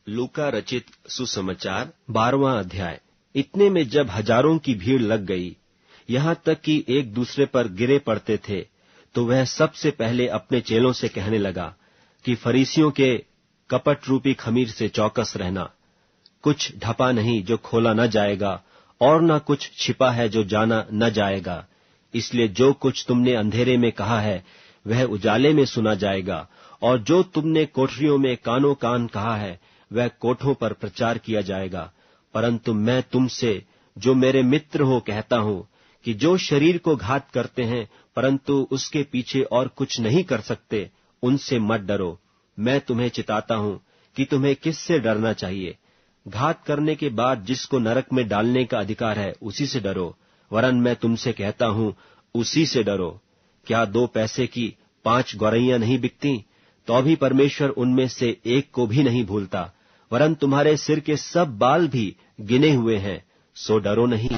लूका रचित सुसमाचार 12वां अध्याय। इतने में जब हजारों की भीड़ लग गई, यहाँ तक कि एक दूसरे पर गिरे पड़ते थे, तो वह सबसे पहले अपने चेलों से कहने लगा कि फरीसियों के कपट रूपी खमीर से चौकस रहना। कुछ ढपा नहीं जो खोला न जाएगा, और न कुछ छिपा है जो जाना न जाएगा। इसलिए जो कुछ तुमने अंधेरे में कहा है वह उजाले में सुना जाएगा, और जो तुमने कोठरियों में कानों कान कहा है वह कोठों पर प्रचार किया जाएगा। परंतु मैं तुमसे जो मेरे मित्र हो कहता हूं कि जो शरीर को घात करते हैं परंतु उसके पीछे और कुछ नहीं कर सकते, उनसे मत डरो। मैं तुम्हें चिताता हूं कि तुम्हें किससे डरना चाहिए। घात करने के बाद जिसको नरक में डालने का अधिकार है उसी से डरो, वरन मैं तुमसे कहता हूं उसी से डरो। क्या 2 पैसे की 5 गौरैयां नहीं बिकती? तो भी परमेश्वर उनमें से एक को भी नहीं भूलता। वरन तुम्हारे सिर के सब बाल भी गिने हुए हैं, सो डरो नहीं,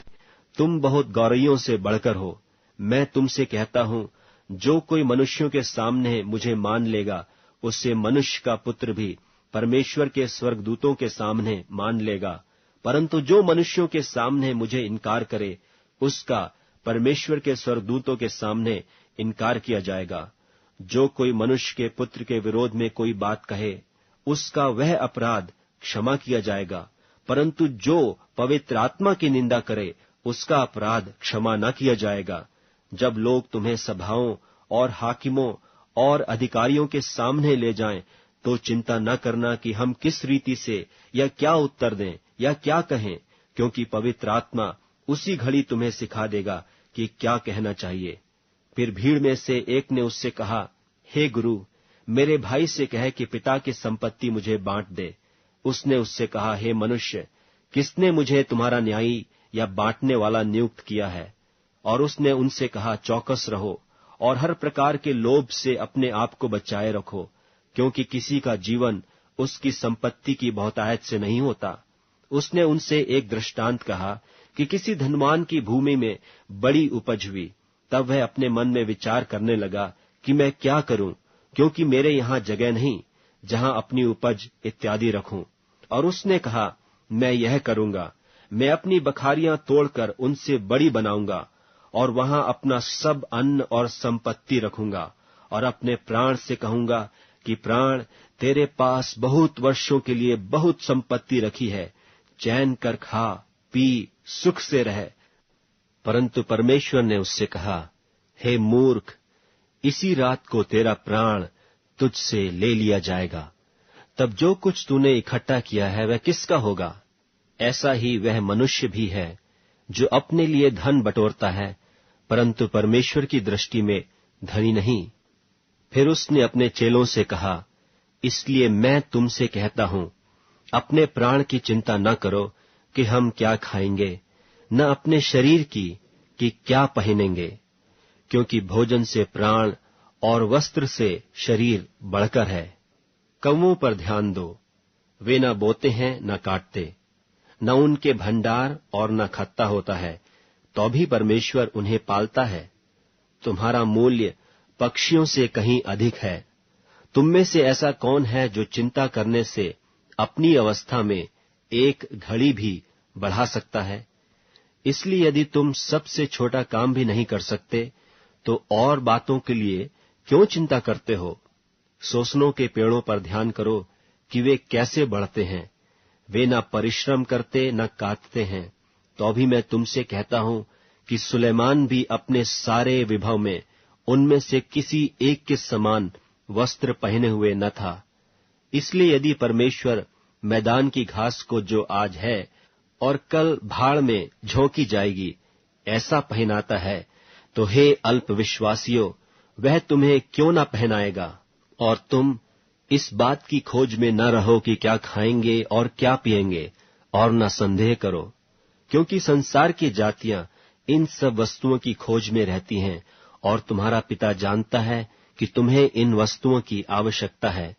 तुम बहुत गौरैयों से बढ़कर हो। मैं तुमसे कहता हूं, जो कोई मनुष्यों के सामने मुझे मान लेगा, उससे मनुष्य का पुत्र भी परमेश्वर के स्वर्गदूतों के सामने मान लेगा। परंतु जो मनुष्यों के सामने मुझे इनकार करे, उसका परमेश्वर के स्वर्गदूतों के सामने इनकार किया जाएगा। जो कोई मनुष्य के पुत्र के विरोध में कोई बात कहे, उसका वह अपराध क्षमा किया जाएगा, परंतु जो पवित्र आत्मा की निंदा करे, उसका अपराध क्षमा न किया जाएगा। जब लोग तुम्हें सभाओं और हाकिमों और अधिकारियों के सामने ले जाएं, तो चिंता न करना कि हम किस रीति से या क्या उत्तर दें या क्या कहें, क्योंकि पवित्र आत्मा उसी घड़ी तुम्हें सिखा देगा कि क्या कहना चाहिए। फिर भीड़ में से एक ने उससे कहा, हे गुरु, मेरे भाई से कह कि पिता की संपत्ति मुझे बांट दे। उसने उससे कहा, हे मनुष्य, किसने मुझे तुम्हारा न्यायी या बांटने वाला नियुक्त किया है? और उसने उनसे कहा, चौकस रहो और हर प्रकार के लोभ से अपने आप को बचाए रखो, क्योंकि किसी का जीवन उसकी संपत्ति की बहुतायत से नहीं होता। उसने उनसे एक दृष्टांत कहा कि किसी धनवान की भूमि में बड़ी उपज हुई। तब वह अपने मन में विचार करने लगा कि मैं क्या करूं, क्योंकि मेरे यहां जगह नहीं जहां अपनी उपज इत्यादि रखूं। और उसने कहा, मैं यह करूंगा, मैं अपनी बखारियां तोड़कर उनसे बड़ी बनाऊंगा और वहां अपना सब अन्न और संपत्ति रखूंगा, और अपने प्राण से कहूंगा कि प्राण, तेरे पास बहुत वर्षों के लिए बहुत संपत्ति रखी है, चैन कर खा पी सुख से रह। परंतु परमेश्वर ने उससे कहा, हे मूर्ख, इसी रात को तेरा प्राण तुझसे ले लिया जाएगा। तब जो कुछ तूने इकट्ठा किया है वह किसका होगा? ऐसा ही वह मनुष्य भी है जो अपने लिए धन बटोरता है, परंतु परमेश्वर की दृष्टि में धनी नहीं। फिर उसने अपने चेलों से कहा, इसलिए मैं तुमसे कहता हूं, अपने प्राण की चिंता न करो कि हम क्या खाएंगे, न अपने शरीर की कि क्या पहनेंगे, क्योंकि भोजन से प्राण और वस्त्र से शरीर बढ़कर है। कौवों पर ध्यान दो, वे न बोते हैं न काटते, न उनके भंडार और न खत्ता होता है, तो भी परमेश्वर उन्हें पालता है। तुम्हारा मूल्य पक्षियों से कहीं अधिक है। तुम में से ऐसा कौन है जो चिंता करने से अपनी अवस्था में एक घड़ी भी बढ़ा सकता है? इसलिए यदि तुम सबसे छोटा काम भी नहीं कर सकते, तो और बातों के लिए क्यों चिंता करते हो? सोसनों के पेड़ों पर ध्यान करो कि वे कैसे बढ़ते हैं। वे न परिश्रम करते न काटते हैं। तो भी मैं तुमसे कहता हूं कि सुलेमान भी अपने सारे विभव में उनमें से किसी एक के समान वस्त्र पहने हुए न था। इसलिए यदि परमेश्वर मैदान की घास को जो आज है और कल भाड़ में झोंकी जाएगी ऐसा पहनाता है, तो हे अल्प विश्वासियों, वह तुम्हें क्यों न पहनाएगा? और तुम इस बात की खोज में न रहो कि क्या खाएंगे और क्या पिएंगे, और न संदेह करो, क्योंकि संसार की जातियां इन सब वस्तुओं की खोज में रहती हैं, और तुम्हारा पिता जानता है कि तुम्हें इन वस्तुओं की आवश्यकता है।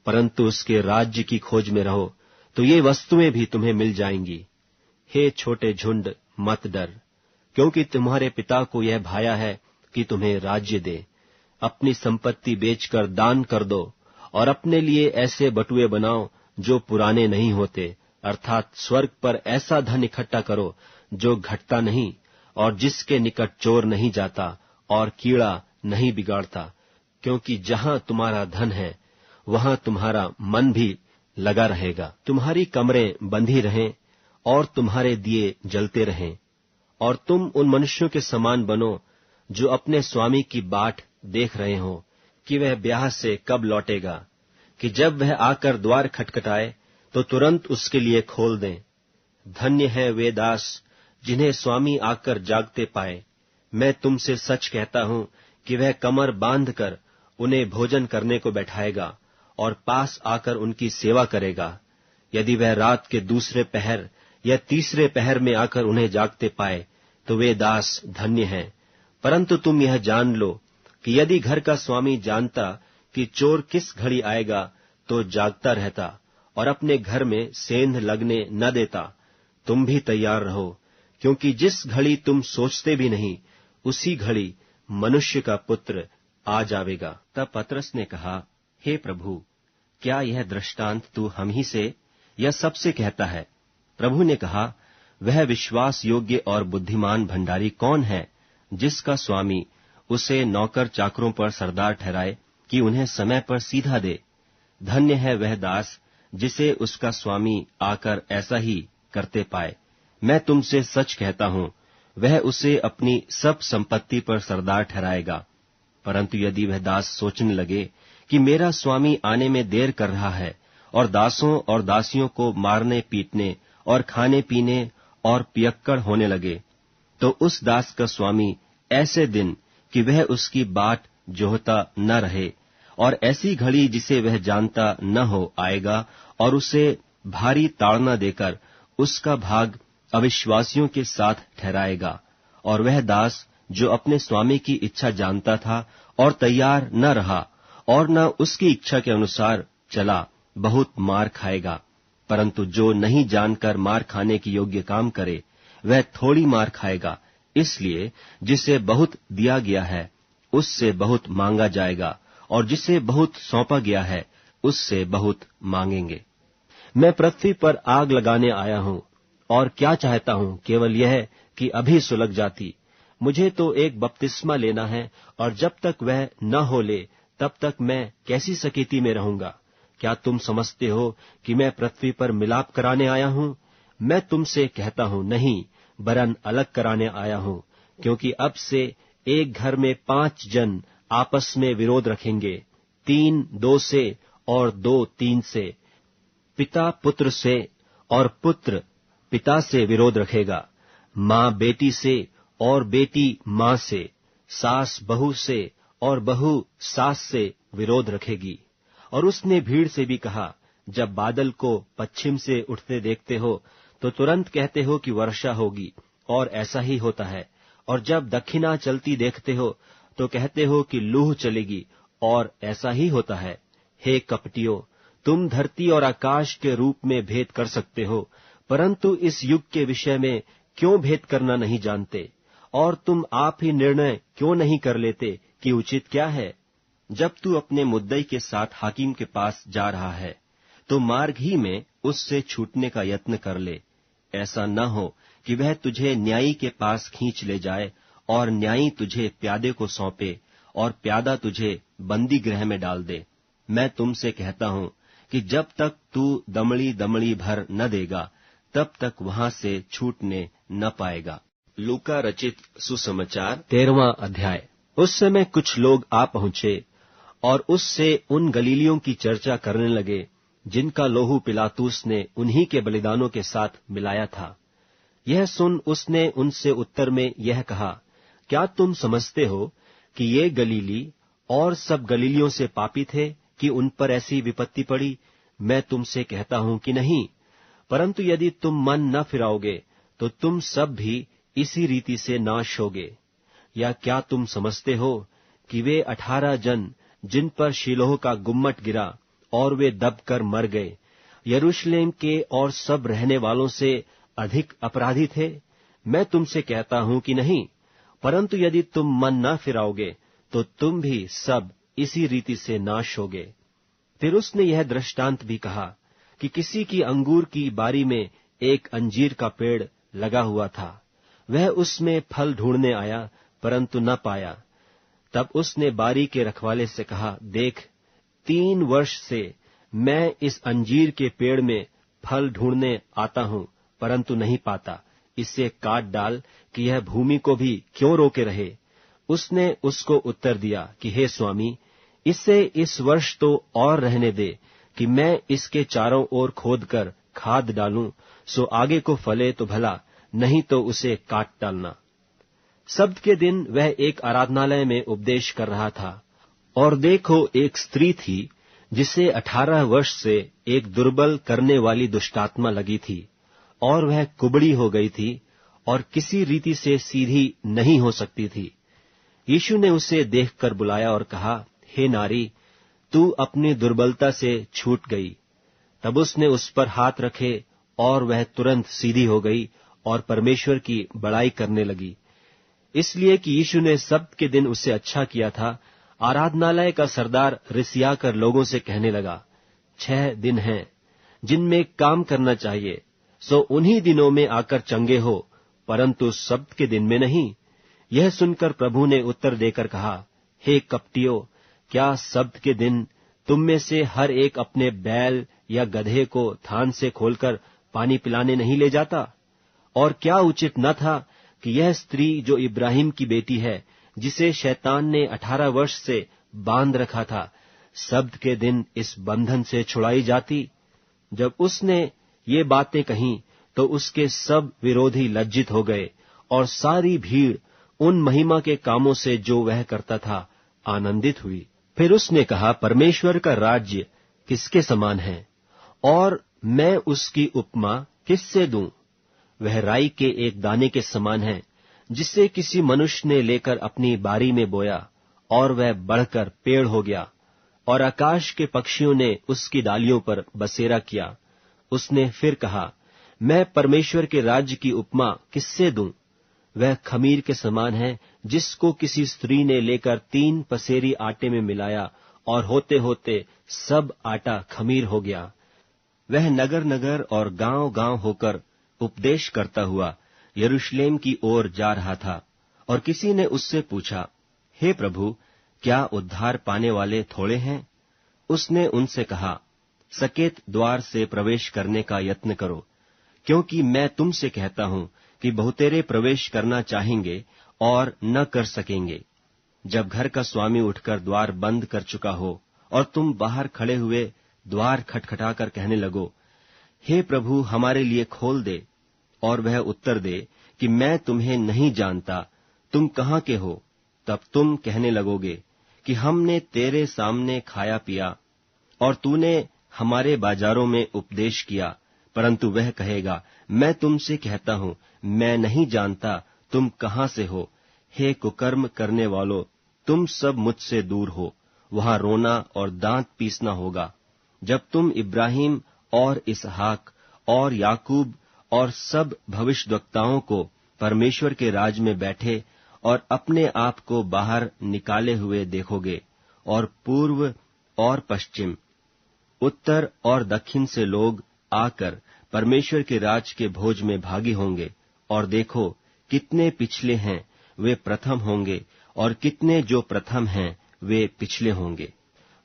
परंतु उसके राज्य की खोज में रहो, तो ये वस्तुएं भी तुम्हें मिल जाएंगी। हे छोटे झुंड, मत डर, क्योंकि तुम्हारे पिता को यह भाया है कि तुम्हें राज्य दे। अपनी संपत्ति बेचकर दान कर दो, और अपने लिए ऐसे बटुए बनाओ जो पुराने नहीं होते, अर्थात स्वर्ग पर ऐसा धन इकट्ठा करो जो घटता नहीं और जिसके निकट चोर नहीं जाता और कीड़ा नहीं बिगाड़ता, क्योंकि जहां तुम्हारा धन है वहां तुम्हारा मन भी लगा रहेगा। तुम्हारी कमरें बंधी रहें और तुम्हारे दिए जलते रहें, और तुम उन मनुष्यों के समान बनो जो अपने स्वामी की बाट देख रहे हो कि वह ब्याह से कब लौटेगा, कि जब वह आकर द्वार खटखटाए तो तुरंत उसके लिए खोल दें। धन्य है वे दास जिन्हें स्वामी आकर जागते पाए। मैं तुमसे सच कहता हूं कि वह कमर बांधकर उन्हें भोजन करने को बैठाएगा और पास आकर उनकी सेवा करेगा। यदि वह रात के दूसरे पहर या तीसरे पहर में आकर उन्हें जागते पाए तो वे दास धन्य हैं। परंतु तुम यह जान लो कि यदि घर का स्वामी जानता कि चोर किस घड़ी आएगा तो जागता रहता और अपने घर में सेंध लगने न देता। तुम भी तैयार रहो, क्योंकि जिस घड़ी तुम सोचते भी नहीं उसी घड़ी मनुष्य का पुत्र आ जावेगा। तब पतरस ने कहा, हे प्रभु, क्या यह दृष्टांत तू हम ही से या सबसे कहता है? प्रभु ने कहा, वह विश्वास योग्य और बुद्धिमान भंडारी कौन है जिसका स्वामी उसे नौकर चाकरों पर सरदार ठहराए कि उन्हें समय पर सीधा दे। धन्य है वह दास जिसे उसका स्वामी आकर ऐसा ही करते पाए। मैं तुमसे सच कहता हूं, वह उसे अपनी सब संपत्ति पर सरदार ठहराएगा। परंतु यदि वह दास सोचने लगे कि मेरा स्वामी आने में देर कर रहा है और दासों और दासियों को मारने पीटने और खाने पीने और पियक्कड़ होने लगे, तो उस दास का स्वामी ऐसे दिन कि वह उसकी बाट जोहता न रहे और ऐसी घड़ी जिसे वह जानता न हो आएगा और उसे भारी ताड़ना देकर उसका भाग अविश्वासियों के साथ ठहराएगा। और वह दास जो अपने स्वामी की इच्छा जानता था और तैयार न रहा और न उसकी इच्छा के अनुसार चला, बहुत मार खाएगा। परंतु जो नहीं जानकर मार खाने की योग्य काम करे वह थोड़ी मार खाएगा। इसलिए जिसे बहुत दिया गया है उससे बहुत मांगा जाएगा, और जिसे बहुत सौंपा गया है उससे बहुत मांगेंगे। मैं पृथ्वी पर आग लगाने आया हूं, और क्या चाहता हूं केवल यह कि अभी सुलग जाती। मुझे तो एक बपतिस्मा लेना है, और जब तक वह न हो ले तब तक मैं कैसी सकेती में रहूंगा। क्या तुम समझते हो कि मैं पृथ्वी पर मिलाप कराने आया हूं? मैं तुमसे कहता हूं नहीं, वरन अलग कराने आया हूं, क्योंकि अब से एक घर में 5 जन आपस में विरोध रखेंगे, 3 2 से और 2 3 से। पिता पुत्र से और पुत्र पिता से विरोध रखेगा, माँ बेटी से और बेटी माँ से, सास बहू से और बहू सास से विरोध रखेगी। और उसने भीड़ से भी कहा, जब बादल को पश्चिम से उठते देखते हो तो तुरंत कहते हो कि वर्षा होगी, और ऐसा ही होता है। और जब दक्षिणा चलती देखते हो तो कहते हो कि लूह चलेगी, और ऐसा ही होता है। हे कपटियों, तुम धरती और आकाश के रूप में भेद कर सकते हो, परंतु इस युग के विषय में क्यों भेद करना नहीं जानते? और तुम आप ही निर्णय क्यों नहीं कर लेते कि उचित क्या है? जब तू अपने मुद्दई के साथ हाकिम के पास जा रहा है तो मार्ग ही में उससे छूटने का यत्न कर ले। ऐसा न हो कि वह तुझे न्यायी के पास खींच ले जाए और न्यायी तुझे प्यादे को सौंपे और प्यादा तुझे बंदी गृह में डाल दे। मैं तुमसे कहता हूं कि जब तक तू दमड़ी दमड़ी भर न देगा तब तक वहां से छूटने न पाएगा। लूका रचित सुसमाचार 13वां अध्याय। उस समय कुछ लोग आ पहुंचे और उससे उन गलीलियों की चर्चा करने लगे जिनका लोहू पिलातुस ने उन्हीं के बलिदानों के साथ मिलाया था। यह सुन उसने उनसे उत्तर में यह कहा, क्या तुम समझते हो कि ये गलीली और सब गलीलियों से पापी थे कि उन पर ऐसी विपत्ति पड़ी? मैं तुमसे कहता हूं कि नहीं, परंतु यदि तुम मन न फिराओगे तो तुम सब भी इसी रीति से नाश होगे। या क्या तुम समझते हो कि वे 18 जन जिन पर शीलोह का गुम्मट गिरा और वे दबकर मर गए, यरूशलेम के और सब रहने वालों से अधिक अपराधी थे? मैं तुमसे कहता हूं कि नहीं, परंतु यदि तुम मन न फिराओगे तो तुम भी सब इसी रीति से नाश होगे। फिर उसने यह दृष्टांत भी कहा कि किसी की अंगूर की बारी में एक अंजीर का पेड़ लगा हुआ था। वह उसमें फल ढूंढने आया, परंतु न पाया। तब उसने बारी के रखवाले से कहा, देख, 3 वर्ष से मैं इस अंजीर के पेड़ में फल ढूंढने आता हूं, परंतु नहीं पाता। इसे काट डाल कि यह भूमि को भी क्यों रोके रहे। उसने उसको उत्तर दिया कि हे स्वामी, इसे इस वर्ष तो और रहने दे कि मैं इसके चारों ओर खोदकर खाद डालूं, सो आगे को फले तो भला, नहीं तो उसे काट डालना। सब्त के दिन वह एक आराधनालय में उपदेश कर रहा था, और देखो, एक स्त्री थी जिसे 18 वर्ष से एक दुर्बल करने वाली दुष्टात्मा लगी थी, और वह कुबड़ी हो गई थी और किसी रीति से सीधी नहीं हो सकती थी। यीशु ने उसे देखकर बुलाया और कहा, हे नारी, तू अपनी दुर्बलता से छूट गई। तब उसने उस पर हाथ रखे और वह तुरंत सीधी हो गई और परमेश्वर की बड़ाई करने लगी। इसलिए कि यीशु ने सब्त के दिन उसे अच्छा किया था, आराधनालय का सरदार रिसिया कर लोगों से कहने लगा, 6 दिन हैं जिनमें काम करना चाहिए, सो उन्हीं दिनों में आकर चंगे हो, परंतु सब्त के दिन में नहीं। यह सुनकर प्रभु ने उत्तर देकर कहा, हे कपटियों, क्या सब्त के दिन तुम में से हर एक अपने बैल या गधे को थान से खोलकर पानी पिलाने नहीं ले जाता? और क्या उचित न था कि यह स्त्री जो इब्राहिम की बेटी है, जिसे शैतान ने 18 वर्ष से बांध रखा था, सब्त के दिन इस बंधन से छुड़ाई जाती? जब उसने ये बातें कहीं तो उसके सब विरोधी लज्जित हो गए, और सारी भीड़ उन महिमा के कामों से जो वह करता था आनंदित हुई। फिर उसने कहा, परमेश्वर का राज्य किसके समान है, और मैं उसकी उपमा किससे दूं? वह राई के एक दाने के समान है, जिसे किसी मनुष्य ने लेकर अपनी बारी में बोया, और वह बढ़कर पेड़ हो गया, और आकाश के पक्षियों ने उसकी डालियों पर बसेरा किया। उसने फिर कहा, मैं परमेश्वर के राज्य की उपमा किससे दूं? वह खमीर के समान है, जिसको किसी स्त्री ने लेकर 3 पसेरी आटे में मिलाया, और होते होते सब आटा खमीर हो गया। वह नगर नगर और गांव गांव होकर उपदेश करता हुआ यरूशलेम की ओर जा रहा था, और किसी ने उससे पूछा, हे प्रभु, क्या उद्धार पाने वाले थोड़े हैं? उसने उनसे कहा, सकेत द्वार से प्रवेश करने का यत्न करो, क्योंकि मैं तुमसे कहता हूं कि बहुतेरे प्रवेश करना चाहेंगे और न कर सकेंगे। जब घर का स्वामी उठकर द्वार बंद कर चुका हो, और तुम बाहर खड़े हुए द्वार खटखटाकर कहने लगो, हे प्रभु, हमारे लिए खोल दे, और वह उत्तर दे कि मैं तुम्हें नहीं जानता, तुम कहाँ के हो? तब तुम कहने लगोगे कि हमने तेरे सामने खाया पिया, और तूने हमारे बाजारों में उपदेश किया। परंतु वह कहेगा, मैं तुमसे कहता हूं, मैं नहीं जानता, तुम कहाँ से हो? हे कुकर्म करने वालों, तुम सब मुझसे दूर हो। वहां रोना और दांत पीसना होगा, जब तुम इब्राहिम और इसहाक और याकूब और सब भविष्यद्वक्ताओं को परमेश्वर के राज में बैठे और अपने आप को बाहर निकाले हुए देखोगे, और पूर्व और पश्चिम, उत्तर और दक्षिण से लोग आकर परमेश्वर के राज के भोज में भागी होंगे। और देखो, कितने पिछले हैं वे प्रथम होंगे, और कितने जो प्रथम हैं वे पिछले होंगे।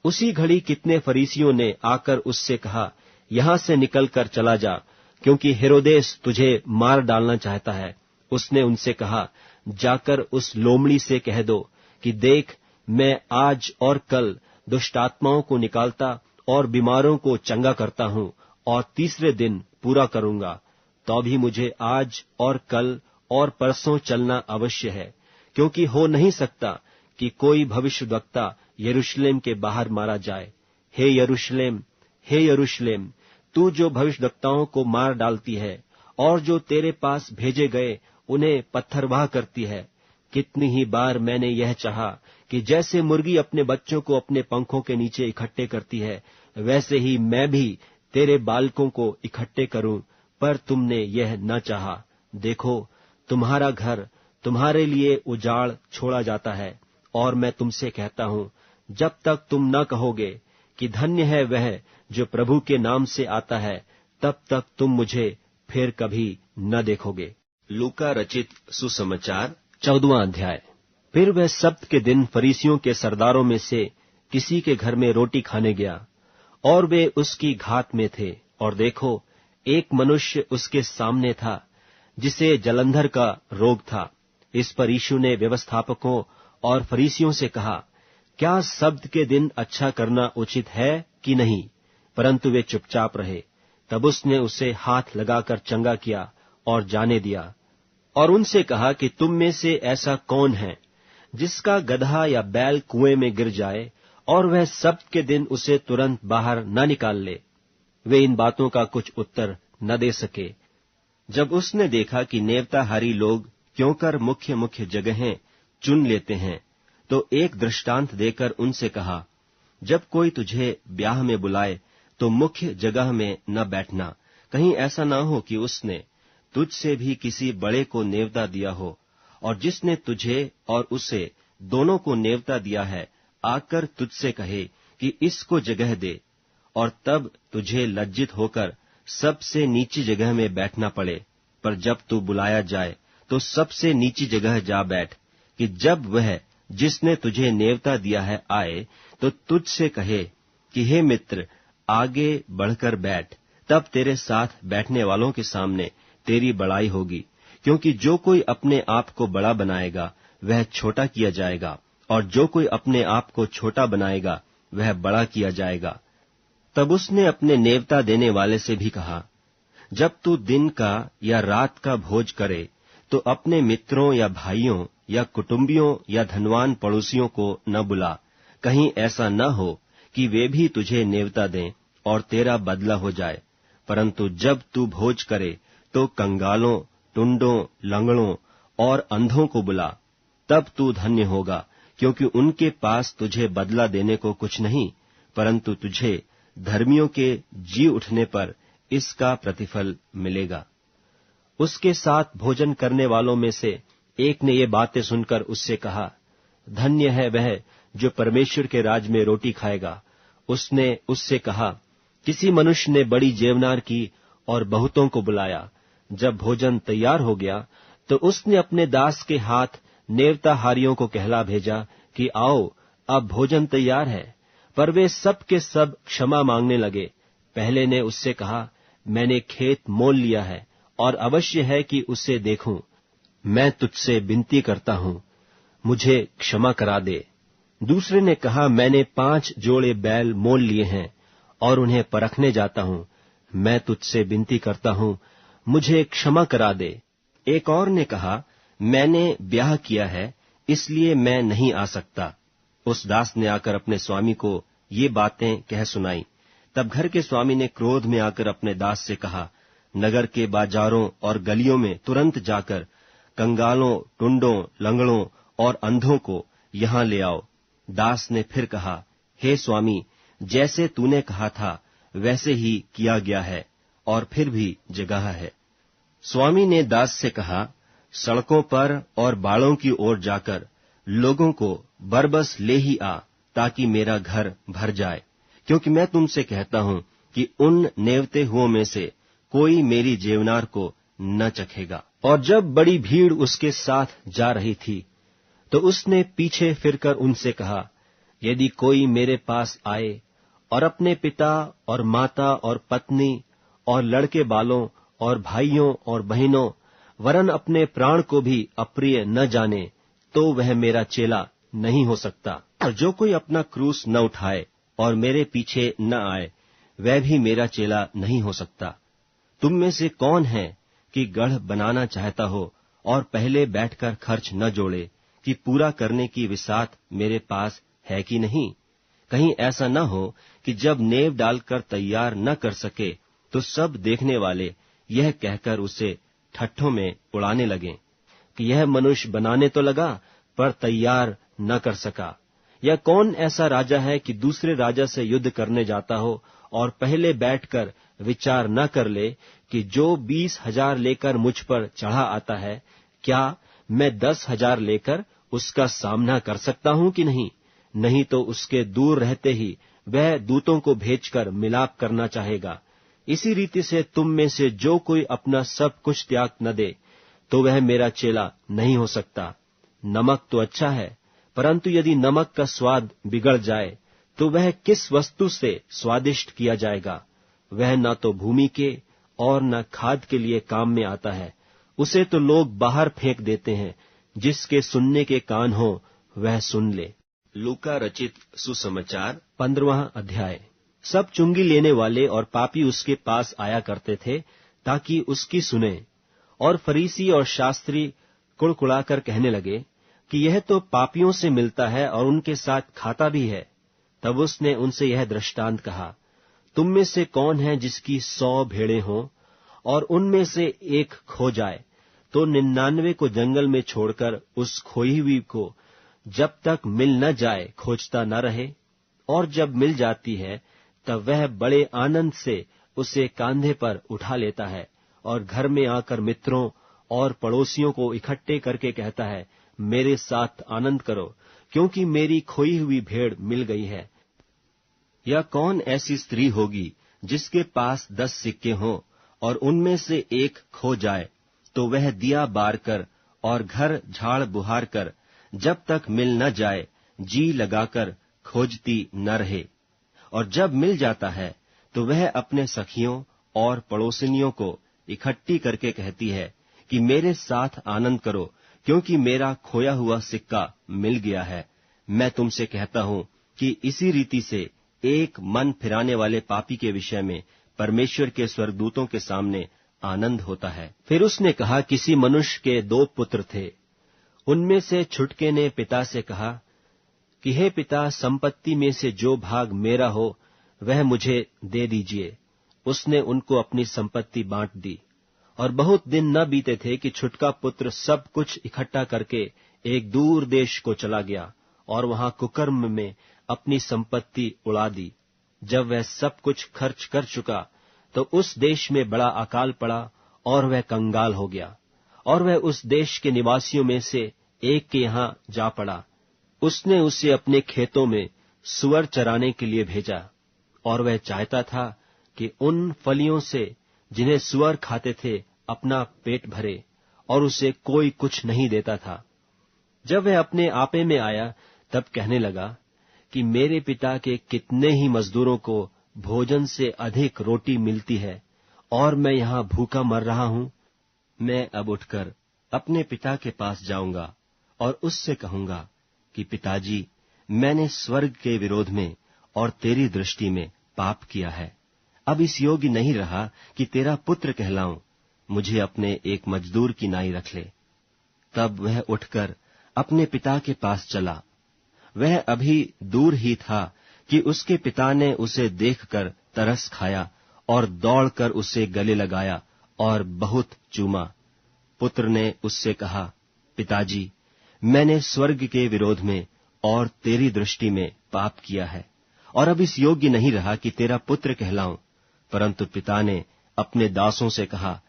उसी घड़ी कितने फरीसियों ने आकर उससे कहा, यहां से निकलकर चला जा, क्योंकि हेरोदेस तुझे मार डालना चाहता है। उसने उनसे कहा, जाकर उस लोमड़ी से कह दो कि देख, मैं आज और कल दुष्टात्माओं को निकालता और बीमारों को चंगा करता हूं, और तीसरे दिन पूरा करूंगा। तो भी मुझे आज और कल और परसों चलना अवश्य है, क्योंकि हो नहीं सकता कि कोई भविष्यद्वक्ता यरूशलेम के बाहर मारा जाए। हे यरूशलेम, हे यरूशलेम, तू जो भविष्यद्वक्ताओं को मार डालती है और जो तेरे पास भेजे गए उन्हें पत्थरवाह करती है, कितनी ही बार मैंने यह चाहा कि जैसे मुर्गी अपने बच्चों को अपने पंखों के नीचे इकट्ठे करती है, वैसे ही मैं भी तेरे बालकों को इकट्ठे करूं, पर तुमने यह न चाहा। देखो, तुम्हारा घर तुम्हारे लिए उजाड़ छोड़ा जाता है, और मैं तुमसे कहता हूं, जब तक तुम न कहोगे कि धन्य है वह जो प्रभु के नाम से आता है, तब तक तुम मुझे फिर कभी न देखोगे। लूका रचित सुसमाचार 14वां अध्याय। फिर वह सब्त के दिन फरीसियों के सरदारों में से किसी के घर में रोटी खाने गया, और वे उसकी घात में थे। और देखो, एक मनुष्य उसके सामने था जिसे जलंधर का रोग था। इस पर यीशु ने व्यवस्थापकों और फरीसियों से कहा, क्या सब्त के दिन अच्छा करना उचित है कि नहीं? परंतु वे चुपचाप रहे। तब उसने उसे हाथ लगाकर चंगा किया और जाने दिया, और उनसे कहा कि तुम में से ऐसा कौन है जिसका गदहा या बैल कुएं में गिर जाए और वह सब्त के दिन उसे तुरंत बाहर न निकाल ले? वे इन बातों का कुछ उत्तर न दे सके। जब उसने देखा कि नेवताहारी लोग क्योंकर मुख्य मुख्य जगहें चुन लेते हैं, तो एक दृष्टांत देकर उनसे कहा, जब कोई तुझे ब्याह में बुलाए तो मुख्य जगह में न बैठना। कहीं ऐसा न हो कि उसने तुझसे भी किसी बड़े को नेवता दिया हो, और जिसने तुझे और उसे दोनों को नेवता दिया है आकर तुझसे कहे कि इसको जगह दे, और तब तुझे लज्जित होकर सबसे नीची जगह में बैठना पड़े। पर जब तू बुलाया जाए तो सबसे नीची जगह जा बैठ, कि जब वह जिसने तुझे नेवता दिया है आए तो तुझसे कहे कि हे मित्र, आगे बढ़कर बैठ। तब तेरे साथ बैठने वालों के सामने तेरी बड़ाई होगी, क्योंकि जो कोई अपने आप को बड़ा बनाएगा वह छोटा किया जाएगा, और जो कोई अपने आप को छोटा बनाएगा वह बड़ा किया जाएगा। तब उसने अपने नेवता देने वाले से भी कहा, जब तू दिन का या रात का भोज करे तो अपने मित्रों या भाइयों या कुटुंबियों या धनवान पड़ोसियों को न बुला, कहीं ऐसा न हो कि वे भी तुझे नेवता दें और तेरा बदला हो जाए। परंतु जब तू भोज करे तो कंगालों, टुंडों, लंगड़ों और अंधों को बुला, तब तू धन्य होगा, क्योंकि उनके पास तुझे बदला देने को कुछ नहीं, परंतु तुझे धर्मियों के जी उठने पर इसका प्रतिफल मिलेगा। उसके साथ भोजन करने वालों में से एक ने ये बातें सुनकर उससे कहा, धन्य है वह जो परमेश्वर के राज में रोटी खाएगा। उसने उससे कहा, किसी मनुष्य ने बड़ी जेवनार की और बहुतों को बुलाया। जब भोजन तैयार हो गया तो उसने अपने दास के हाथ नेवताहारियों को कहला भेजा कि आओ, अब भोजन तैयार है। पर वे सब के सब क्षमा मांगने लगे। पहले ने उससे कहा, मैंने खेत मोल लिया है और अवश्य है कि उसे देखूं। मैं तुझसे विनती करता हूं, मुझे क्षमा करा दे। दूसरे ने कहा, मैंने 5 जोड़े बैल मोल लिए हैं और उन्हें परखने जाता हूं। मैं तुझसे विनती करता हूं, मुझे क्षमा करा दे। एक और ने कहा, मैंने ब्याह किया है, इसलिए मैं नहीं आ सकता। उस दास ने आकर अपने स्वामी को ये बातें कह सुनाई। तब घर के स्वामी ने क्रोध में आकर अपने दास से कहा, नगर के बाजारों और गलियों में तुरंत जाकर कंगालों, टुंडों, लंगड़ों और अंधों को यहां ले आओ। दास ने फिर कहा, हे स्वामी, जैसे तूने कहा था वैसे ही किया गया है, और फिर भी जगह है। स्वामी ने दास से कहा, सड़कों पर और बाड़ों की ओर जाकर लोगों को बरबस ले ही आ, ताकि मेरा घर भर जाए। क्योंकि मैं तुमसे कहता हूं कि उन नेवते हुओं में से कोई मेरी जेवनार को न चखेगा। और जब बड़ी भीड़ उसके साथ जा रही थी, तो उसने पीछे फिरकर उनसे कहा, यदि कोई मेरे पास आए और अपने पिता और माता और पत्नी और लड़के बालों और भाइयों और बहनों वरन अपने प्राण को भी अप्रिय न जाने, तो वह मेरा चेला नहीं हो सकता। और जो कोई अपना क्रूस न उठाए और मेरे पीछे न आए, वह भी मेरा चेला नहीं हो सकता। तुम में से कौन है कि गढ़ बनाना चाहता हो और पहले बैठकर खर्च न जोड़े कि पूरा करने की विसात मेरे पास है कि नहीं? कहीं ऐसा न हो कि जब नेव डालकर तैयार न कर सके तो सब देखने वाले यह कहकर उसे ठट्ठों में उड़ाने लगें कि यह मनुष्य बनाने तो लगा पर तैयार न कर सका। या कौन ऐसा राजा है कि दूसरे राजा से युद्ध करने जाता हो और पहले बैठकर विचार न कर ले कि जो 20,000 लेकर मुझ पर चढ़ा आता है, क्या मैं 10,000 लेकर उसका सामना कर सकता हूं कि नहीं? नहीं तो उसके दूर रहते ही वह दूतों को भेजकर मिलाप करना चाहेगा। इसी रीति से तुम में से जो कोई अपना सब कुछ त्याग न दे, तो वह मेरा चेला नहीं हो सकता। नमक तो अच्छा है, परंतु यदि नमक का स्वाद बिगड़ जाए, तो वह किस वस्तु से स्वादिष्ट किया जाएगा? वह न तो भूमि के और न खाद के लिए काम में आता है। उसे तो लोग बाहर फेंक देते हैं। जिसके सुनने के कान हो वह सुन ले। लूका रचित सुसमाचार 15वां अध्याय। सब चुंगी लेने वाले और पापी उसके पास आया करते थे ताकि उसकी सुने। और फरीसी और शास्त्री कुड़कुड़ाकर कहने लगे कि यह तो पापियों से मिलता है और उनके साथ खाता भी है। तब उसने उनसे यह दृष्टांत कहा, तुम में से कौन है जिसकी 100 भेड़ें हों और उनमें से एक खो जाए, तो 99 को जंगल में छोड़कर उस खोई हुई को जब तक मिल न जाए खोजता न रहे? और जब मिल जाती है तब वह बड़े आनंद से उसे कांधे पर उठा लेता है और घर में आकर मित्रों और पड़ोसियों को इकट्ठे करके कहता है, मेरे साथ आनंद करो, क्योंकि मेरी खोई हुई भेड़ मिल गई है। या कौन ऐसी स्त्री होगी जिसके पास 10 सिक्के हों और उनमें से एक खो जाए, तो वह दिया बार कर और घर झाड़ बुहार कर जब तक मिल न जाए जी लगाकर खोजती न रहे? और जब मिल जाता है तो वह अपने सखियों और पड़ोसिनियों को इकट्ठी करके कहती है कि मेरे साथ आनंद करो, क्योंकि मेरा खोया हुआ सिक्का मिल गया है। मैं तुमसे कहता हूं कि इसी रीति से एक मन फिराने वाले पापी के विषय में परमेश्वर के स्वर्गदूतों के सामने आनंद होता है। फिर उसने कहा, किसी मनुष्य के 2 पुत्र थे। उनमें से छुटके ने पिता से कहा कि हे पिता, संपत्ति में से जो भाग मेरा हो वह मुझे दे दीजिए। उसने उनको अपनी संपत्ति बांट दी। और बहुत दिन न बीते थे कि छुटका पुत्र सब कुछ इकट्ठा करके एक दूर देश को चला गया और वहां कुकर्म में अपनी संपत्ति उड़ा दी। जब वह सब कुछ खर्च कर चुका तो उस देश में बड़ा अकाल पड़ा और वह कंगाल हो गया। और वह उस देश के निवासियों में से एक के यहां जा पड़ा। उसने उसे अपने खेतों में सुअर चराने के लिए भेजा और वह चाहता था कि उन फलियों से जिन्हें सुअर खाते थे अपना पेट भरे, और उसे कोई कुछ नहीं देता था। जब वह अपने आपे में आया तब कहने लगा कि मेरे पिता के कितने ही मजदूरों को भोजन से अधिक रोटी मिलती है और मैं यहां भूखा मर रहा हूं। मैं अब उठकर अपने पिता के पास जाऊंगा और उससे कहूंगा कि पिताजी, मैंने स्वर्ग के विरोध में और तेरी दृष्टि में पाप किया है। अब इस योग्य नहीं रहा कि तेरा पुत्र कहलाऊं। मुझे अपने एक मजदूर की नाई रख ले। तब वह उठकर अपने पिता के पास चला। वह अभी दूर ही था कि उसके पिता ने उसे देखकर तरस खाया और दौड़कर उसे गले लगाया और बहुत चूमा। पुत्र ने उससे कहा, पिताजी, मैंने स्वर्ग के विरोध में और तेरी दृष्टि में पाप किया है और अब इस योग्य नहीं रहा कि तेरा पुत्र कहलाऊं। परंतु पिता ने अपने दासों से कहा,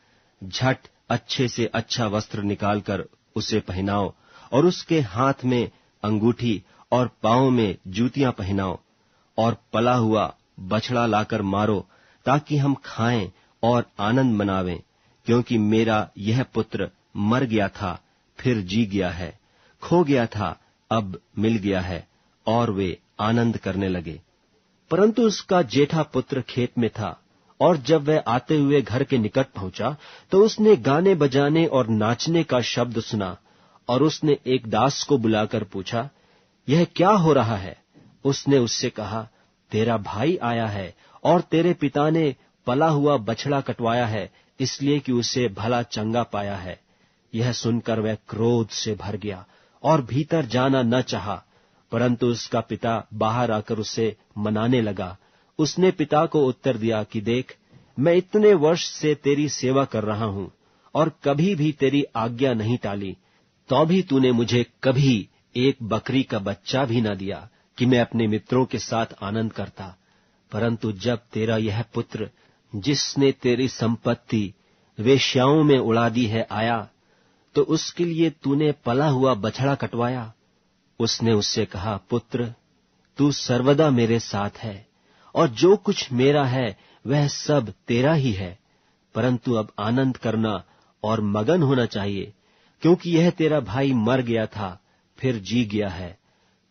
झट अच्छे से अच्छा वस्त्र निकालकर उसे पहनाओ और उसके हाथ में अंगूठी और पांव में जूतियां पहनाओ और पला हुआ बछड़ा लाकर मारो, ताकि हम खाएं और आनंद मनावें, क्योंकि मेरा यह पुत्र मर गया था फिर जी गया है, खो गया था अब मिल गया है। और वे आनंद करने लगे। परंतु उसका जेठा पुत्र खेत में था, और जब वह आते हुए घर के निकट पहुंचा तो उसने गाने बजाने और नाचने का शब्द सुना। और उसने एक दास को बुलाकर पूछा, यह क्या हो रहा है? उसने उससे कहा, तेरा भाई आया है और तेरे पिता ने पला हुआ बछड़ा कटवाया है, इसलिए कि उसे भला चंगा पाया है। यह सुनकर वह क्रोध से भर गया और भीतर जाना न चाहा, परंतु उसका पिता बाहर आकर उसे मनाने लगा। उसने पिता को उत्तर दिया कि देख, मैं इतने वर्ष से तेरी सेवा कर रहा हूं और कभी भी तेरी आज्ञा नहीं टाली, तो भी तूने मुझे कभी एक बकरी का बच्चा भी न दिया कि मैं अपने मित्रों के साथ आनंद करता। परंतु जब तेरा यह पुत्र, जिसने तेरी संपत्ति वेश्याओं में उड़ा दी है, आया, तो उसके लिए तूने पला हुआ बछड़ा कटवाया। उसने उससे कहा, पुत्र, तू सर्वदा मेरे साथ है और जो कुछ मेरा है वह सब तेरा ही है। परंतु अब आनंद करना और मगन होना चाहिए, क्योंकि यह तेरा भाई मर गया था, फिर जी गया है,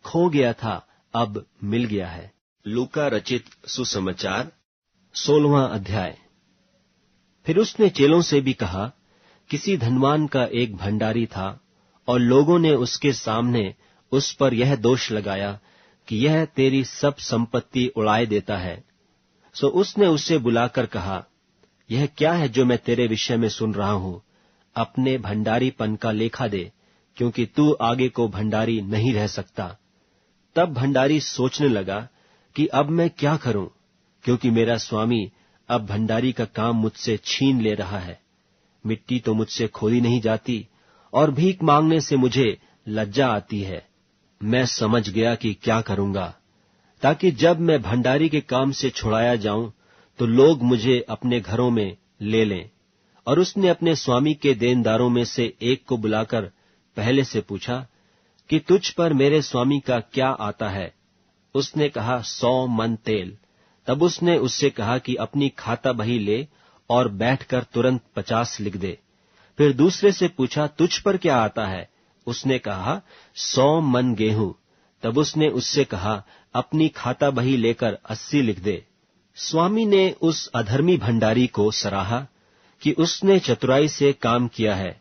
खो गया था, अब मिल गया है। लूका रचित सुसमाचार 16वां अध्याय। फिर उसने चेलों से भी कहा, किसी धनवान का एक भंडारी था, और लोगों ने उसके सामने उस पर यह दोष लगाया कि यह तेरी सब संपत्ति उड़ाए देता है। सो उसने उसे बुलाकर कहा, यह क्या है जो मैं तेरे विषय में सुन रहा हूं? अपने भंडारीपन का लेखा दे, क्योंकि तू आगे को भंडारी नहीं रह सकता। तब भंडारी सोचने लगा कि अब मैं क्या करूं, क्योंकि मेरा स्वामी अब भंडारी का काम मुझसे छीन ले रहा है। मिट्टी तो मुझसे खोदी नहीं जाती, और भीख मांगने से मुझे लज्जा आती है। मैं समझ गया कि क्या करूंगा, ताकि जब मैं भंडारी के काम से छुड़ाया जाऊं तो लोग मुझे अपने घरों में ले लें। और उसने अपने स्वामी के देनदारों में से एक को बुलाकर पहले से पूछा कि तुझ पर मेरे स्वामी का क्या आता है? उसने कहा, 100 मन तेल। तब उसने उससे कहा कि अपनी खाता बही ले और बैठकर तुरंत 50 लिख दे। फिर दूसरे से पूछा, तुझ पर क्या आता है? उसने कहा, 100 मन गेहूं। तब उसने उससे कहा, अपनी खाता बही लेकर 80 लिख दे। स्वामी ने उस अधर्मी भंडारी को सराहा कि उसने चतुराई से काम किया है,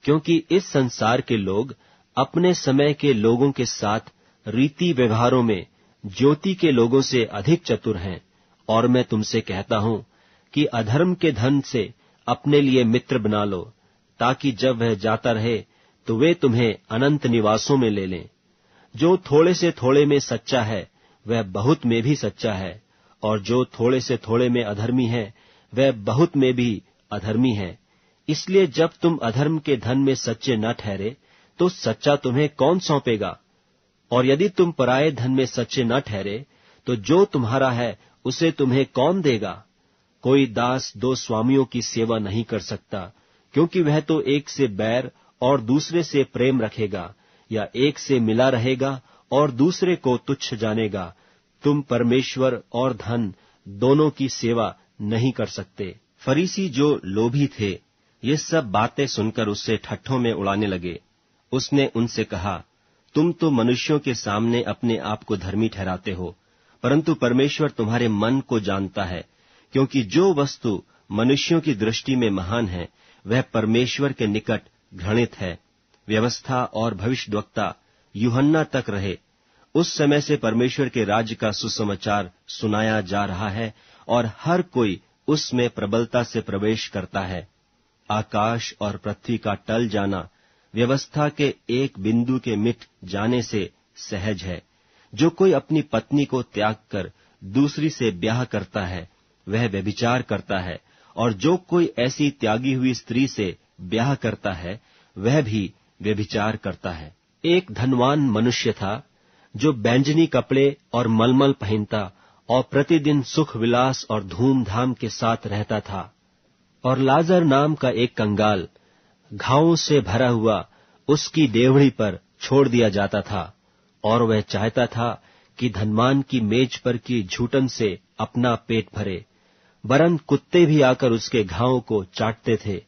क्योंकि इस संसार के लोग अपने समय के लोगों के साथ रीति व्यवहारों में ज्योति के लोगों से अधिक चतुर हैं। और मैं तुमसे कहता हूं कि अधर्म के धन से अपने लिए मित्र बना लो, ताकि जब वह जाता रहे तो वे तुम्हें अनंत निवासों में ले लें। जो थोड़े से थोड़े में सच्चा है वह बहुत में भी सच्चा है, और जो थोड़े से थोड़े में अधर्मी है वह बहुत में भी अधर्मी है। इसलिए जब तुम अधर्म के धन में सच्चे न ठहरे तो सच्चा तुम्हें कौन सौंपेगा? और यदि तुम पराये धन में सच्चे न ठहरे तो जो तुम्हारा है उसे तुम्हें कौन देगा? कोई दास 2 स्वामियों की सेवा नहीं कर सकता, क्योंकि वह तो एक से बैर और दूसरे से प्रेम रखेगा, या एक से मिला रहेगा और दूसरे को तुच्छ जानेगा। तुम परमेश्वर और धन दोनों की सेवा नहीं कर सकते। फरीसी जो लोभी थे, ये सब बातें सुनकर उससे ठट्ठों में उड़ाने लगे। उसने उनसे कहा, तुम तो मनुष्यों के सामने अपने आप को धर्मी ठहराते हो, परंतु परमेश्वर तुम्हारे मन को जानता है, क्योंकि जो वस्तु मनुष्यों की दृष्टि में महान है वह परमेश्वर के निकट घृणित है। व्यवस्था और भविष्यद्वक्ता यूहन्ना तक रहे, उस समय से परमेश्वर के राज्य का सुसमाचार सुनाया जा रहा है, और हर कोई उसमें प्रबलता से प्रवेश करता है। आकाश और पृथ्वी का टल जाना व्यवस्था के एक बिंदु के मिट जाने से सहज है। जो कोई अपनी पत्नी को त्याग कर दूसरी से ब्याह करता है वह व्यभिचार करता है, और जो कोई ऐसी त्यागी हुई स्त्री से ब्याह करता है वह भी व्यभिचार करता है। एक धनवान मनुष्य था जो बैंजनी कपड़े और मलमल पहनता और प्रतिदिन सुख विलास और धूमधाम के साथ रहता था। और लाजर नाम का एक कंगाल घावों से भरा हुआ उसकी डेवढ़ी पर छोड़ दिया जाता था, और वह चाहता था कि धनवान की मेज पर की झूठन से अपना पेट भरे, वरन कुत्ते भी आकर उसके घावों को चाटते थे।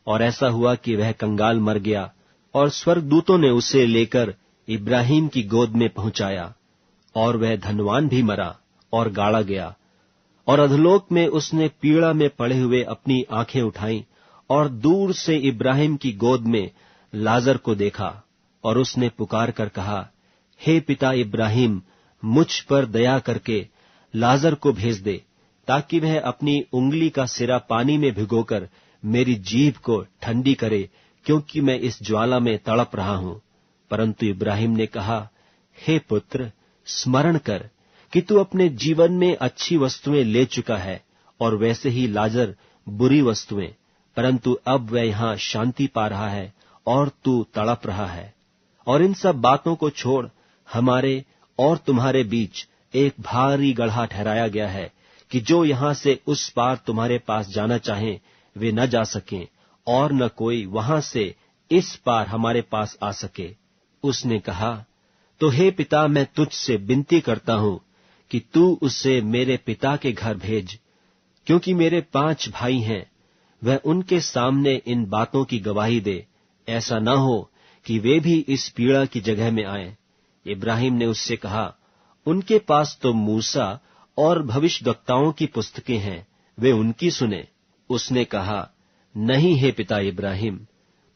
और ऐसा हुआ कि वह कंगाल मर गया, और स्वर्गदूतों ने उसे लेकर इब्राहिम की गोद में पहुंचाया, और वह धनवान भी मरा और गाड़ा गया। और अधोलोक में उसने पीड़ा में पड़े हुए अपनी आंखें उठाईं, और दूर से इब्राहिम की गोद में लाजर को देखा, और उसने पुकार कर कहा, हे पिता इब्राहिम, मुझ पर दया करके लाजर को भेज दे, ताकि वह अपनी उंगली का सिरा पानी में भिगोकर मेरी जीभ को ठंडी करे, क्योंकि मैं इस ज्वाला में तड़प रहा हूं। परंतु इब्राहिम ने कहा, हे पुत्र, स्मरण कर कि तू अपने जीवन में अच्छी वस्तुएं ले चुका है, और वैसे ही लाजर बुरी वस्तुएं, परंतु अब वह यहां शांति पा रहा है और तू तड़प रहा है। और इन सब बातों को छोड़ हमारे और तुम्हारे बीच एक भारी गड्ढा ठहराया गया है, कि जो यहां से उस पार तुम्हारे पास जाना चाहें वे न जा सकें, और न कोई वहां से इस पार हमारे पास आ सके। उसने कहा, तो हे पिता, मैं तुझसे विनती करता हूं कि तू उसे मेरे पिता के घर भेज, क्योंकि मेरे 5 भाई हैं, वह उनके सामने इन बातों की गवाही दे, ऐसा न हो कि वे भी इस पीड़ा की जगह में आएं। इब्राहिम ने उससे कहा, उनके पास तो मूसा और भविष्यद्वक्ताओं की पुस्तकें हैं, वे उनकी सुने। उसने कहा, नहीं हे पिता इब्राहिम,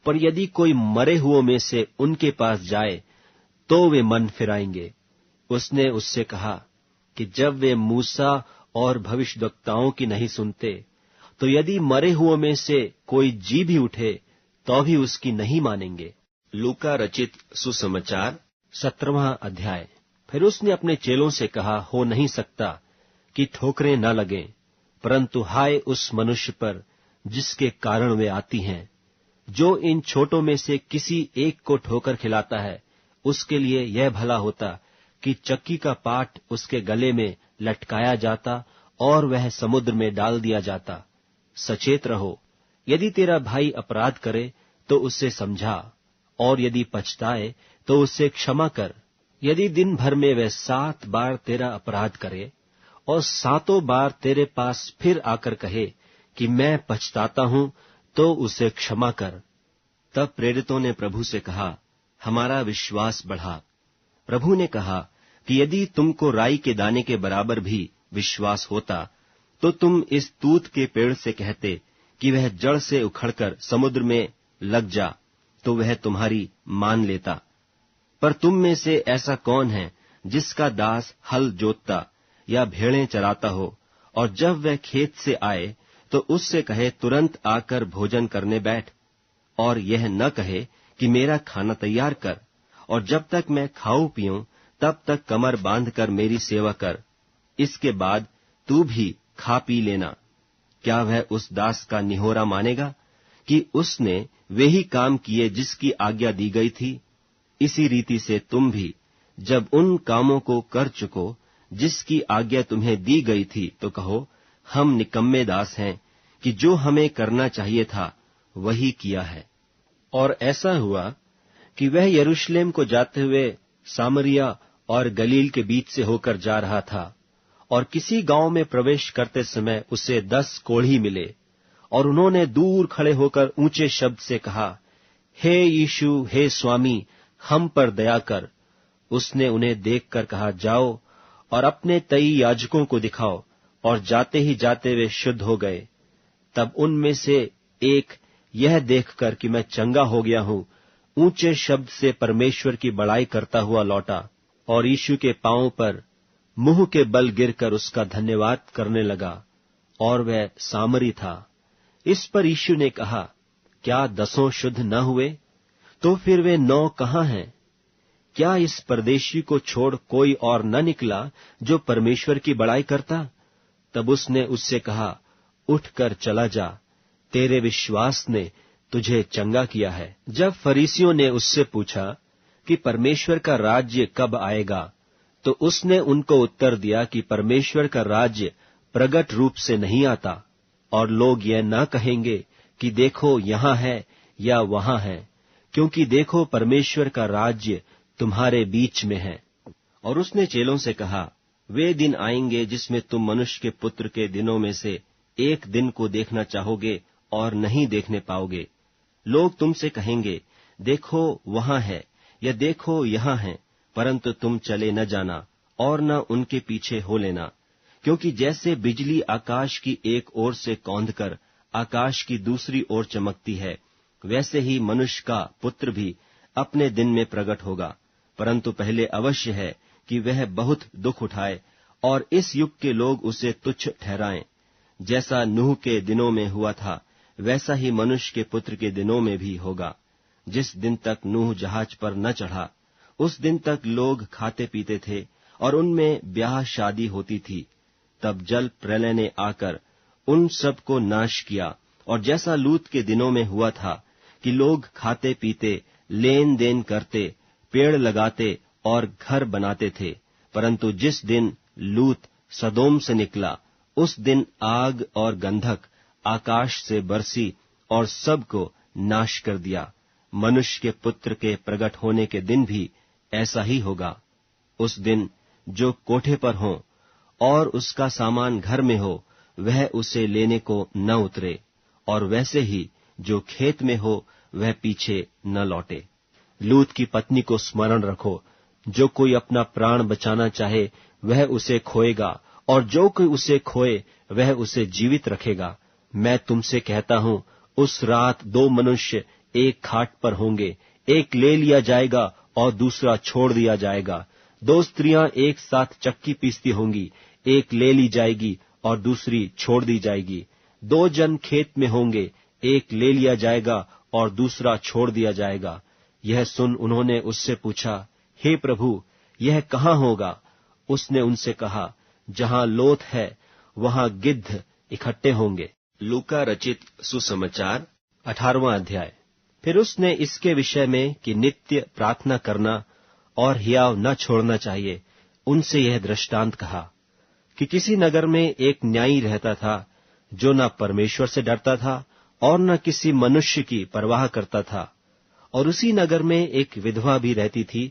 पर यदि कोई मरे हुओं में से उनके पास जाए तो वे मन फिराएंगे। उसने उससे कहा कि जब वे मूसा और भविष्यद्वक्ताओं की नहीं सुनते, तो यदि मरे हुओं में से कोई जी भी उठे तो भी उसकी नहीं मानेंगे। लूका रचित सुसमाचार 17वां अध्याय। फिर उसने अपने चेलों से कहा, हो नहीं सकता कि ठोकरें न लगें, परंतु हाय उस मनुष्य पर जिसके कारण वे आती हैं। जो इन छोटों में से किसी एक को ठोकर खिलाता है, उसके लिए यह भला होता कि चक्की का पाट उसके गले में लटकाया जाता और वह समुद्र में डाल दिया जाता। सचेत रहो, यदि तेरा भाई अपराध करे तो उससे समझा, और यदि पछताए तो उससे क्षमा कर। यदि दिन भर में वह 7 बार तेरा अपराध करे और 7 बार तेरे पास फिर आकर कहे कि मैं पछताता हूं, तो उसे क्षमा कर। तब प्रेरितों ने प्रभु से कहा, हमारा विश्वास बढ़ा। प्रभु ने कहा कि यदि तुमको राई के दाने के बराबर भी विश्वास होता, तो तुम इस तूत के पेड़ से कहते कि वह जड़ से उखड़कर समुद्र में लग जा, तो वह तुम्हारी मान लेता। पर तुम में से ऐसा कौन है जिसका दास हल जोतता या भेड़ें चराता हो, और जब वह खेत से आए तो उससे कहे, तुरंत आकर भोजन करने बैठ, और यह न कहे कि मेरा खाना तैयार कर, और जब तक मैं खाऊं पीऊं तब तक कमर बांधकर मेरी सेवा कर, इसके बाद तू भी खा पी लेना। क्या वह उस दास का निहोरा मानेगा कि उसने वे ही काम किए जिसकी आज्ञा दी गई थी? इसी रीति से तुम भी जब उन कामों को कर चुको जिसकी आज्ञा तुम्हें दी गई थी, तो कहो, हम निकम्मे दास हैं कि जो हमें करना चाहिए था वही किया है। और ऐसा हुआ कि वह यरूशलेम को जाते हुए सामरिया और गलील के बीच से होकर जा रहा था, और किसी गांव में प्रवेश करते समय उसे 10 कोढ़ी मिले, और उन्होंने दूर खड़े होकर ऊंचे शब्द से कहा, हे यीशु, हे स्वामी, हम पर दया कर। उसने उन्हें देखकर कहा, जाओ और अपने 23 याजकों को दिखाओ, और जाते ही जाते वे शुद्ध हो गए। तब उनमें से एक यह देखकर कि मैं चंगा हो गया हूं, ऊंचे शब्द से परमेश्वर की बड़ाई करता हुआ लौटा, और यीशु के पांवों पर मुंह के बल गिरकर उसका धन्यवाद करने लगा, और वह सामरी था। इस पर यीशु ने कहा, क्या 10 शुद्ध न हुए? तो फिर वे 9 कहाँ हैं? क्या इस परदेशी को छोड़ कोई और न निकला जो परमेश्वर की बड़ाई करता? तब उसने उससे कहा, उठकर चला जा, तेरे विश्वास ने तुझे चंगा किया है। जब फरीसियों ने उससे पूछा कि परमेश्वर का राज्य कब आएगा, तो उसने उनको उत्तर दिया कि परमेश्वर का राज्य प्रगट रूप से नहीं आता, और लोग यह न कहेंगे कि देखो यहाँ है या वहाँ है, क्योंकि देखो परमेश्वर का राज्य तुम्हारे बीच में है। और उसने चेलों से कहा, वे दिन आएंगे जिसमें तुम मनुष्य के पुत्र के दिनों में से एक दिन को देखना चाहोगे और नहीं देखने पाओगे। लोग तुमसे कहेंगे, देखो वहाँ है, या देखो यहाँ है, परंतु तुम चले न जाना और न उनके पीछे हो लेना। क्योंकि जैसे बिजली आकाश की एक ओर से कौंधकर आकाश की दूसरी ओर चमकती है, वैसे ही मनुष्य का पुत्र भी अपने दिन में प्रकट होगा। परंतु पहले अवश्य है कि वह बहुत दुख उठाए, और इस युग के लोग उसे तुच्छ ठहराएं। जैसा नूह के दिनों में हुआ था, वैसा ही मनुष्य के पुत्र के दिनों में भी होगा। जिस दिन तक नूह जहाज पर न चढ़ा, उस दिन तक लोग खाते पीते थे और उनमें ब्याह शादी होती थी। तब जल प्रलय ने आकर उन सब को नाश किया। और जैसा लूत के दिनों में हुआ था कि लोग खाते पीते, लेन देन करते, पेड़ लगाते और घर बनाते थे, परंतु जिस दिन लूत सदोम से निकला, उस दिन आग और गंधक आकाश से बरसी और सबको नाश कर दिया। मनुष्य के पुत्र के प्रकट होने के दिन भी ऐसा ही होगा। उस दिन जो कोठे पर हों, और उसका सामान घर में हो, वह उसे लेने को न उतरे, और वैसे ही जो खेत में हो वह पीछे न लौटे। लूत की पत्नी को स्मरण रखो, जो कोई अपना प्राण बचाना चाहे वह उसे खोएगा, और जो कोई उसे खोए वह उसे जीवित रखेगा। मैं तुमसे कहता हूं, उस रात 2 मनुष्य एक खाट पर होंगे, एक ले लिया जाएगा और दूसरा छोड़ दिया जाएगा। 2 स्त्रियां एक साथ चक्की पीसती होंगी, एक ले ली जाएगी और दूसरी छोड़ दी जाएगी। 2 जन खेत में होंगे, एक ले लिया जाएगा और दूसरा छोड़ दिया जाएगा। यह सुन उन्होंने उससे पूछा, हे प्रभु, यह कहाँ होगा? उसने उनसे कहा, जहाँ लोथ है वहाँ गिद्ध इकट्ठे होंगे। लूका रचित सुसमाचार 18वां अध्याय। फिर उसने इसके विषय में कि नित्य प्रार्थना करना और हियाव न छोड़ना चाहिए, उनसे यह दृष्टांत कहा कि किसी नगर में एक न्यायी रहता था, जो न परमेश्वर से डरता था और न किसी मनुष्य की परवाह करता था। और उसी नगर में एक विधवा भी रहती थी,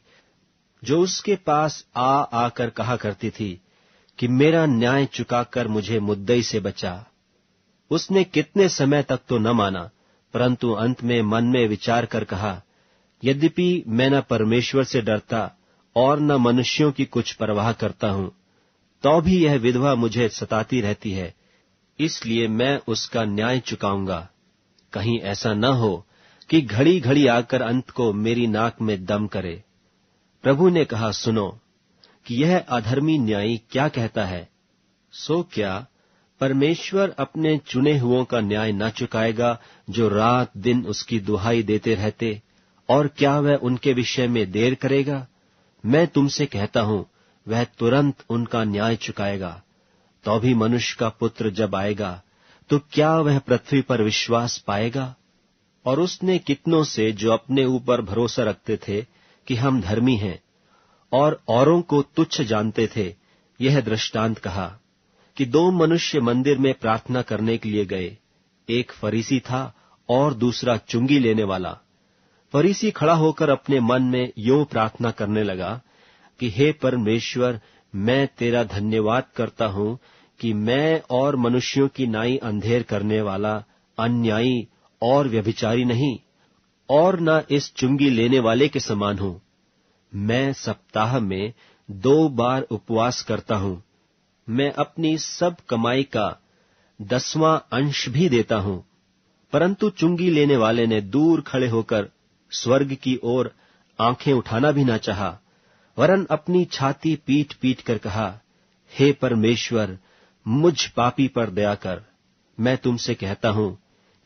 जो उसके पास आकर कहा करती थी कि मेरा न्याय चुकाकर मुझे मुद्दई से बचा। उसने कितने समय तक तो न माना, परंतु अंत में मन में विचार कर कहा, यद्यपि मैं न परमेश्वर से डरता और न मनुष्यों की कुछ परवाह करता हूं, तो भी यह विधवा मुझे सताती रहती है, इसलिए मैं उसका न्याय चुकाऊंगा। कहीं ऐसा न हो कि घड़ी घड़ी आकर अंत को मेरी नाक में दम करे। प्रभु ने कहा, सुनो कि यह अधर्मी न्यायी क्या कहता है। सो क्या परमेश्वर अपने चुने हुओं का न्याय न चुकाएगा, जो रात दिन उसकी दुहाई देते रहते? और क्या वह उनके विषय में देर करेगा? मैं तुमसे कहता हूं, वह तुरंत उनका न्याय चुकाएगा। तो भी मनुष्य का पुत्र जब आएगा, तो क्या वह पृथ्वी पर विश्वास पाएगा? और उसने कितनों से, जो अपने ऊपर भरोसा रखते थे कि हम धर्मी हैं और औरों को तुच्छ जानते थे, यह दृष्टांत कहा कि 2 मनुष्य मंदिर में प्रार्थना करने के लिए गए। एक फरीसी था और दूसरा चुंगी लेने वाला। फरीसी खड़ा होकर अपने मन में यूं प्रार्थना करने लगा कि हे परमेश्वर, मैं तेरा धन्यवाद करता हूं कि मैं और मनुष्यों की नाई अंधेर करने वाला, अन्यायी और व्यभिचारी नहीं, और न इस चुंगी लेने वाले के समान हूं। मैं सप्ताह में 2 बार उपवास करता हूं। मैं अपनी सब कमाई का 10वां अंश भी देता हूं। परंतु चुंगी लेने वाले ने दूर खड़े होकर स्वर्ग की ओर आंखें उठाना भी न चाहा, वरन अपनी छाती पीट पीट कर कहा, हे परमेश्वर, मुझ पापी पर दया कर। मैं तुमसे कहता हूं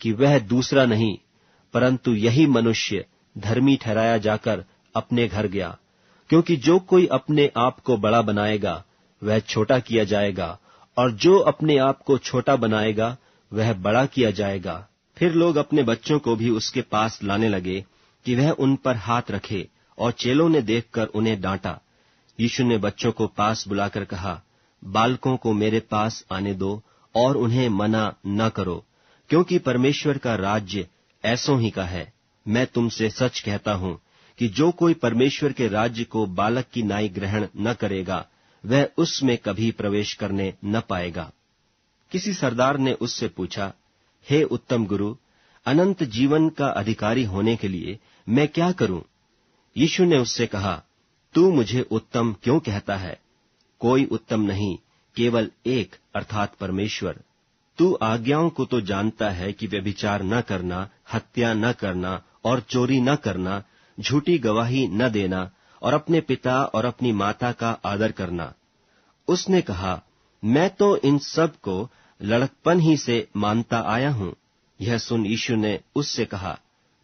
कि वह दूसरा नहीं, परंतु यही मनुष्य धर्मी ठहराया जाकर अपने घर गया। क्योंकि जो कोई अपने आप को बड़ा बनाएगा वह छोटा किया जाएगा, और जो अपने आप को छोटा बनाएगा वह बड़ा किया जाएगा। फिर लोग अपने बच्चों को भी उसके पास लाने लगे कि वह उन पर हाथ रखे, और चेलों ने देखकर उन्हें डांटा। यीशु ने बच्चों को पास बुलाकर कहा, बालकों को मेरे पास आने दो और उन्हें मना न करो, क्योंकि परमेश्वर का राज्य ऐसों ही का है। मैं तुमसे सच कहता हूं कि जो कोई परमेश्वर के राज्य को बालक की नाई ग्रहण न करेगा, वह उसमें कभी प्रवेश करने न पाएगा। किसी सरदार ने उससे पूछा, हे उत्तम गुरु, अनंत जीवन का अधिकारी होने के लिए मैं क्या करूं? यीशु ने उससे कहा, तू मुझे उत्तम क्यों कहता है? कोई उत्तम नहीं, केवल एक, अर्थात परमेश्वर। तू आज्ञाओं को तो जानता है कि व्यभिचार न करना, हत्या न करना और चोरी न करना, झूठी गवाही न देना और अपने पिता और अपनी माता का आदर करना। उसने कहा, मैं तो इन सब को लड़कपन ही से मानता आया हूं। यह सुन यीशु ने उससे कहा,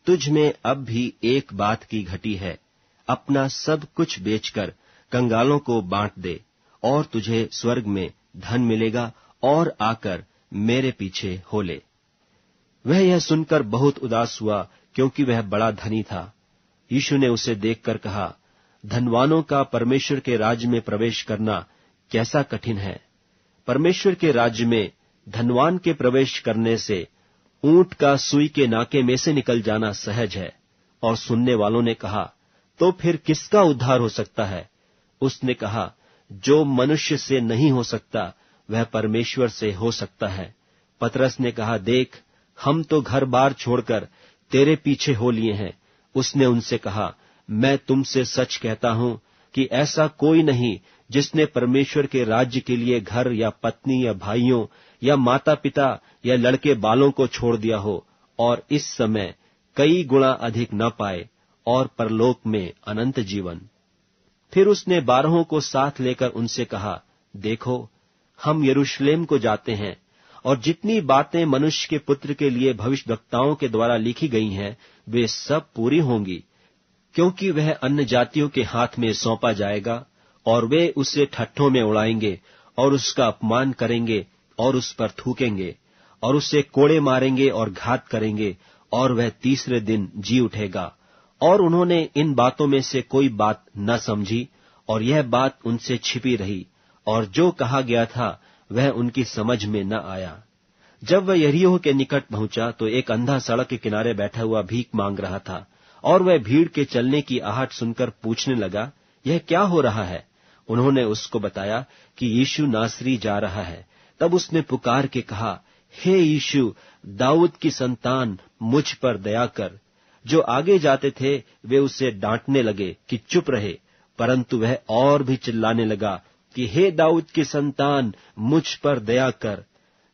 तुझ में अब भी एक बात की घटी है। अपना सब कुछ बेचकर कंगालों को बांट दे, और तुझे स्वर्ग में धन मिलेगा, और आकर मेरे पीछे हो ले। वह यह सुनकर बहुत उदास हुआ, क्योंकि वह बड़ा धनी था। यीशु ने उसे देखकर कहा, धनवानों का परमेश्वर के राज्य में प्रवेश करना कैसा कठिन है। परमेश्वर के राज्य में धनवान के प्रवेश करने से ऊंट का सुई के नाके में से निकल जाना सहज है। और सुनने वालों ने कहा, तो फिर किसका उद्धार हो सकता है? उसने कहा, जो मनुष्य से नहीं हो सकता वह परमेश्वर से हो सकता है। पतरस ने कहा, देख, हम तो घर बार छोड़कर तेरे पीछे हो लिए हैं। उसने उनसे कहा, मैं तुमसे सच कहता हूं कि ऐसा कोई नहीं जिसने परमेश्वर के राज्य के लिए घर या पत्नी या भाइयों या माता पिता या लड़के बालों को छोड़ दिया हो और इस समय कई गुणा अधिक न पाए और परलोक में अनंत जीवन। फिर उसने 12 को साथ लेकर उनसे कहा, देखो, हम यरूशलेम को जाते हैं और जितनी बातें मनुष्य के पुत्र के लिए भविष्यवक्ताओं के द्वारा लिखी गई हैं वे सब पूरी होंगी, क्योंकि वह अन्य जातियों के हाथ में सौंपा जाएगा और वे उसे ठट्ठों में उड़ाएंगे और उसका अपमान करेंगे और उस पर थूकेंगे और उसे कोड़े मारेंगे और घात करेंगे और वह तीसरे दिन जी उठेगा। और उन्होंने इन बातों में से कोई बात न समझी और यह बात उनसे छिपी रही और जो कहा गया था वह उनकी समझ में न आया। जब वह यरीहो के निकट पहुंचा तो एक अंधा सड़क के किनारे बैठा हुआ भीख मांग रहा था और वह भीड़ के चलने की आहट सुनकर पूछने लगा, यह क्या हो रहा है? उन्होंने उसको बताया कि यीशु नासरी जा रहा है। तब उसने पुकार के कहा, हे यीशु, दाऊद की संतान, मुझ पर दया कर। जो आगे जाते थे वे उसे डांटने लगे कि चुप रहे, परंतु वह और भी चिल्लाने लगा कि हे दाऊद की संतान, मुझ पर दया कर।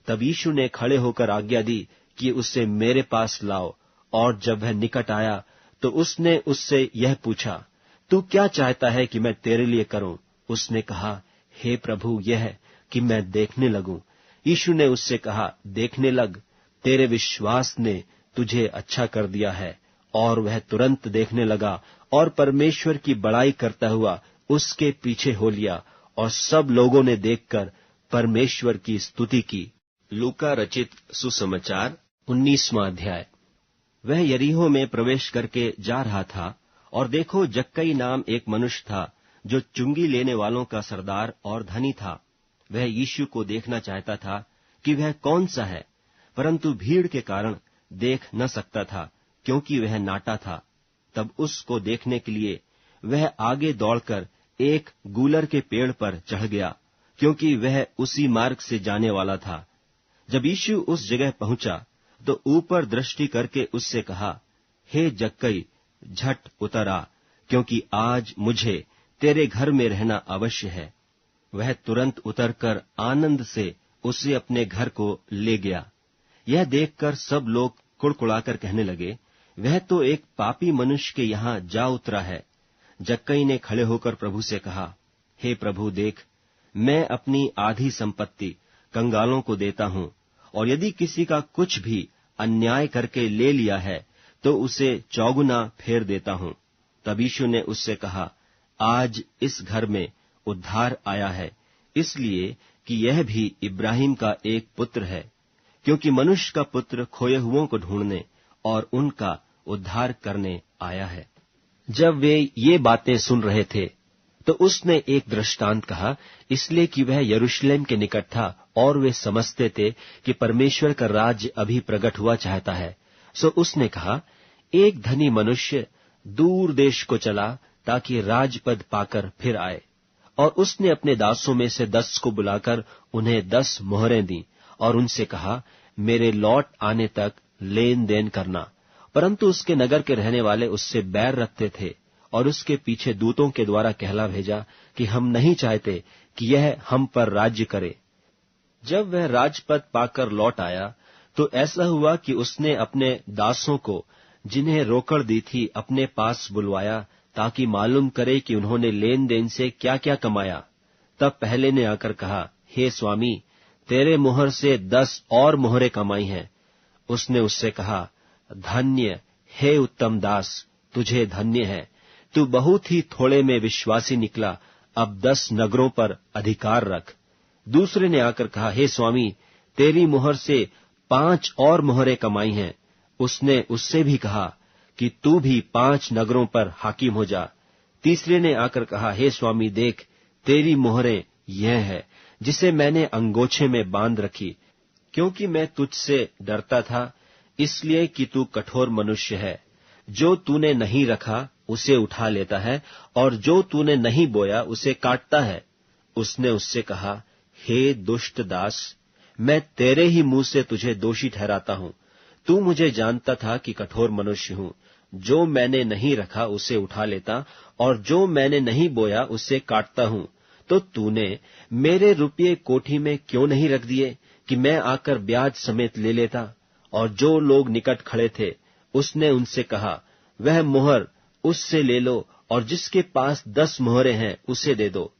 तब यीशु ने खड़े होकर आज्ञा दी कि उसे मेरे पास लाओ, और जब वह निकट आया तो उसने उससे यह पूछा, तू क्या चाहता है कि मैं तेरे लिए करूं? उसने कहा, हे प्रभु, यह कि मैं देखने लगूं। यीशु ने उससे कहा, देखने लग, तेरे विश्वास ने तुझे अच्छा कर दिया है। और वह तुरंत देखने लगा और परमेश्वर की बड़ाई करता हुआ उसके पीछे हो लिया और सब लोगों ने देखकर परमेश्वर की स्तुति की। लूका रचित सुसमाचार 19वां अध्याय। वह यरीहो में प्रवेश करके जा रहा था और देखो, जक्कई नाम एक मनुष्य था जो चुंगी लेने वालों का सरदार और धनी था। वह यीशु को देखना चाहता था कि वह कौन सा है, परंतु भीड़ के कारण देख न सकता था, क्योंकि वह नाटा था। तब उसको देखने के लिए वह आगे दौड़कर एक गूलर के पेड़ पर चढ़ गया, क्योंकि वह उसी मार्ग से जाने वाला था। जब यीशु उस जगह पहुंचा तो ऊपर दृष्टि करके उससे कहा, हे जक्कई, झट उतर आ, क्योंकि आज मुझे तेरे घर में रहना अवश्य है। वह तुरंत उतरकर आनंद से उसे अपने घर को ले गया। यह देखकर सब लोग कुड़कुड़ाकर कहने लगे, वह तो एक पापी मनुष्य के यहाँ जा उतरा है। जक्कई ने खड़े होकर प्रभु से कहा, हे प्रभु, देख, मैं अपनी आधी संपत्ति कंगालों को देता हूँ, और यदि किसी का कुछ भी अन्याय करके ले लिया है तो उसे चौगुना फेर देता हूँ। तब यीशु ने उससे कहा, आज इस घर में उद्धार आया है, इसलिए कि यह भी इब्राहिम का एक पुत्र है, क्योंकि मनुष्य का पुत्र खोए हुओं को ढूंढने और उनका उद्धार करने आया है। जब वे ये बातें सुन रहे थे तो उसने एक दृष्टांत कहा, इसलिए कि वह यरूशलेम के निकट था और वे समझते थे कि परमेश्वर का राज्य अभी प्रकट हुआ चाहता है। सो उसने कहा, एक धनी मनुष्य दूर देश को चला ताकि राजपद पाकर फिर आए, और उसने अपने दासों में से 10 को बुलाकर उन्हें 10 मोहरें दी और उनसे कहा, मेरे लौट आने तक लेन देन करना। परंतु उसके नगर के रहने वाले उससे बैर रखते थे और उसके पीछे दूतों के द्वारा कहला भेजा कि हम नहीं चाहते कि यह हम पर राज्य करे। जब वह राजपद पाकर लौट आया तो ऐसा हुआ कि उसने अपने दासों को, जिन्हें रोकड़ दी थी, अपने पास बुलवाया ताकि मालूम करे कि उन्होंने लेन देन से क्या क्या कमाया। तब पहले ने आकर कहा, हे स्वामी, तेरे मुहर से 10 और मोहरें कमाई हैं। उसने उससे कहा, धन्य हे उत्तम दास, तुझे धन्य है, तू बहुत ही थोड़े में विश्वासी निकला, अब 10 नगरों पर अधिकार रख। दूसरे ने आकर कहा, हे स्वामी, तेरी मुहर से 5 और मोहरें कमाई हैं। उसने उससे भी कहा कि तू भी 5 नगरों पर हाकिम हो जा। तीसरे ने आकर कहा, हे स्वामी, देख, तेरी मोहरें यह है, जिसे मैंने अंगोछे में बांध रखी, क्योंकि मैं तुझसे डरता था, इसलिए कि तू कठोर मनुष्य है। जो तूने नहीं रखा उसे उठा लेता है, और जो तूने नहीं बोया उसे काटता है। उसने उससे कहा, हे दुष्ट दास, मैं तेरे ही मुंह से तुझे दोषी ठहराता हूं। तू मुझे जानता था कि कठोर मनुष्य हूं। जो मैंने नहीं रखा उसे उठा लेता, और जो मैंने नहीं बोया उसे काटता हूं। तो तूने मेरे रुपये कोठी में क्यों नहीं रख दिए कि मैं आकर ब्याज समेत ले लेता? और जो लोग निकट खड़े थे, उसने उनसे कहा, वह मुहर उससे ले लो, और जिसके पास 10 मुहरें हैं उसे दे दो।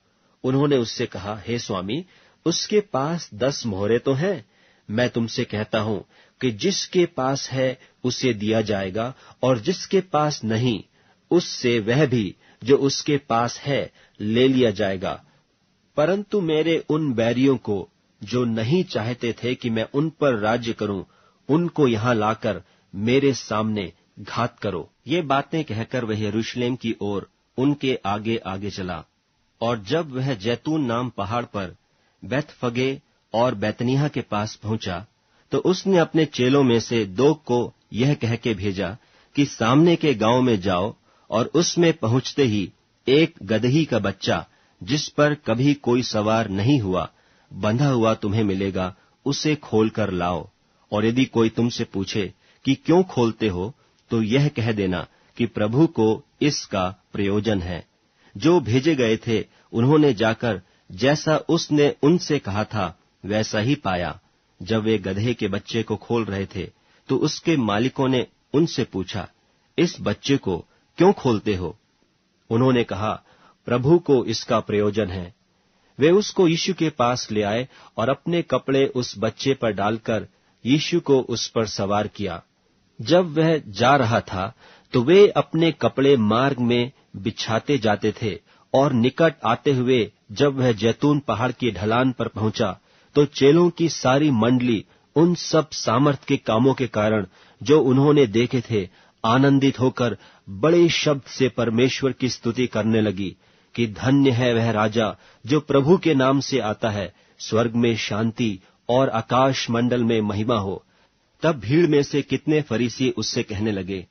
उन्होंने उससे कहा, हे स्वामी, उसके पास 10 मोहरें तो हैं। मैं तुमसे कहता हूं कि जिसके पास है उसे दिया जाएगा, और जिसके पास नहीं, उससे वह भी जो उसके पास है ले लिया जाएगा। परंतु मेरे उन बैरियों को, जो नहीं चाहते थे कि मैं उन पर राज्य करूं, उनको यहां लाकर मेरे सामने घात करो। ये बातें कहकर वह यरूशलेम की ओर उनके आगे आगे चला। और जब वह जैतून नाम पहाड़ पर बैतफगे और बैतनिय्याह के पास पहुंचा, तो उसने अपने चेलों में से 2 को यह कह के भेजा कि सामने के गांव में जाओ, और उसमें पहुंचते ही एक गदही का बच्चा, जिस पर कभी कोई सवार नहीं हुआ, बंधा हुआ तुम्हें मिलेगा, उसे खोलकर लाओ। और यदि कोई तुमसे पूछे कि क्यों खोलते हो, तो यह कह देना कि प्रभु को इसका प्रयोजन है। जो भेजे गए थे, उन्होंने जाकर जैसा उसने उनसे कहा था वैसा ही पाया। जब वे गधे के बच्चे को खोल रहे थे, तो उसके मालिकों ने उनसे पूछा, इस बच्चे को क्यों खोलते हो? उन्होंने कहा, प्रभु को इसका प्रयोजन है। वे उसको यीशु के पास ले आए और अपने कपड़े उस बच्चे पर डालकर यीशु को उस पर सवार किया। जब वह जा रहा था, तो वे अपने कपड़े मार्ग में बिछाते जाते थे, और निकट आते हुए जब वह जैतून पहाड़ की ढलान पर पहुंचा, तो चेलों की सारी मंडली उन सब सामर्थ के कामों के कारण जो उन्होंने देखे थे, आनंदित होकर बड़े शब्द से परमेश्वर की स्तुति करने लगी कि धन्य है वह राजा जो प्रभु के नाम से आता है, स्वर्ग में शांति और आकाश मंडल में महिमा हो। तब भीड़ में से कितने फरीसी उससे कहने लगे,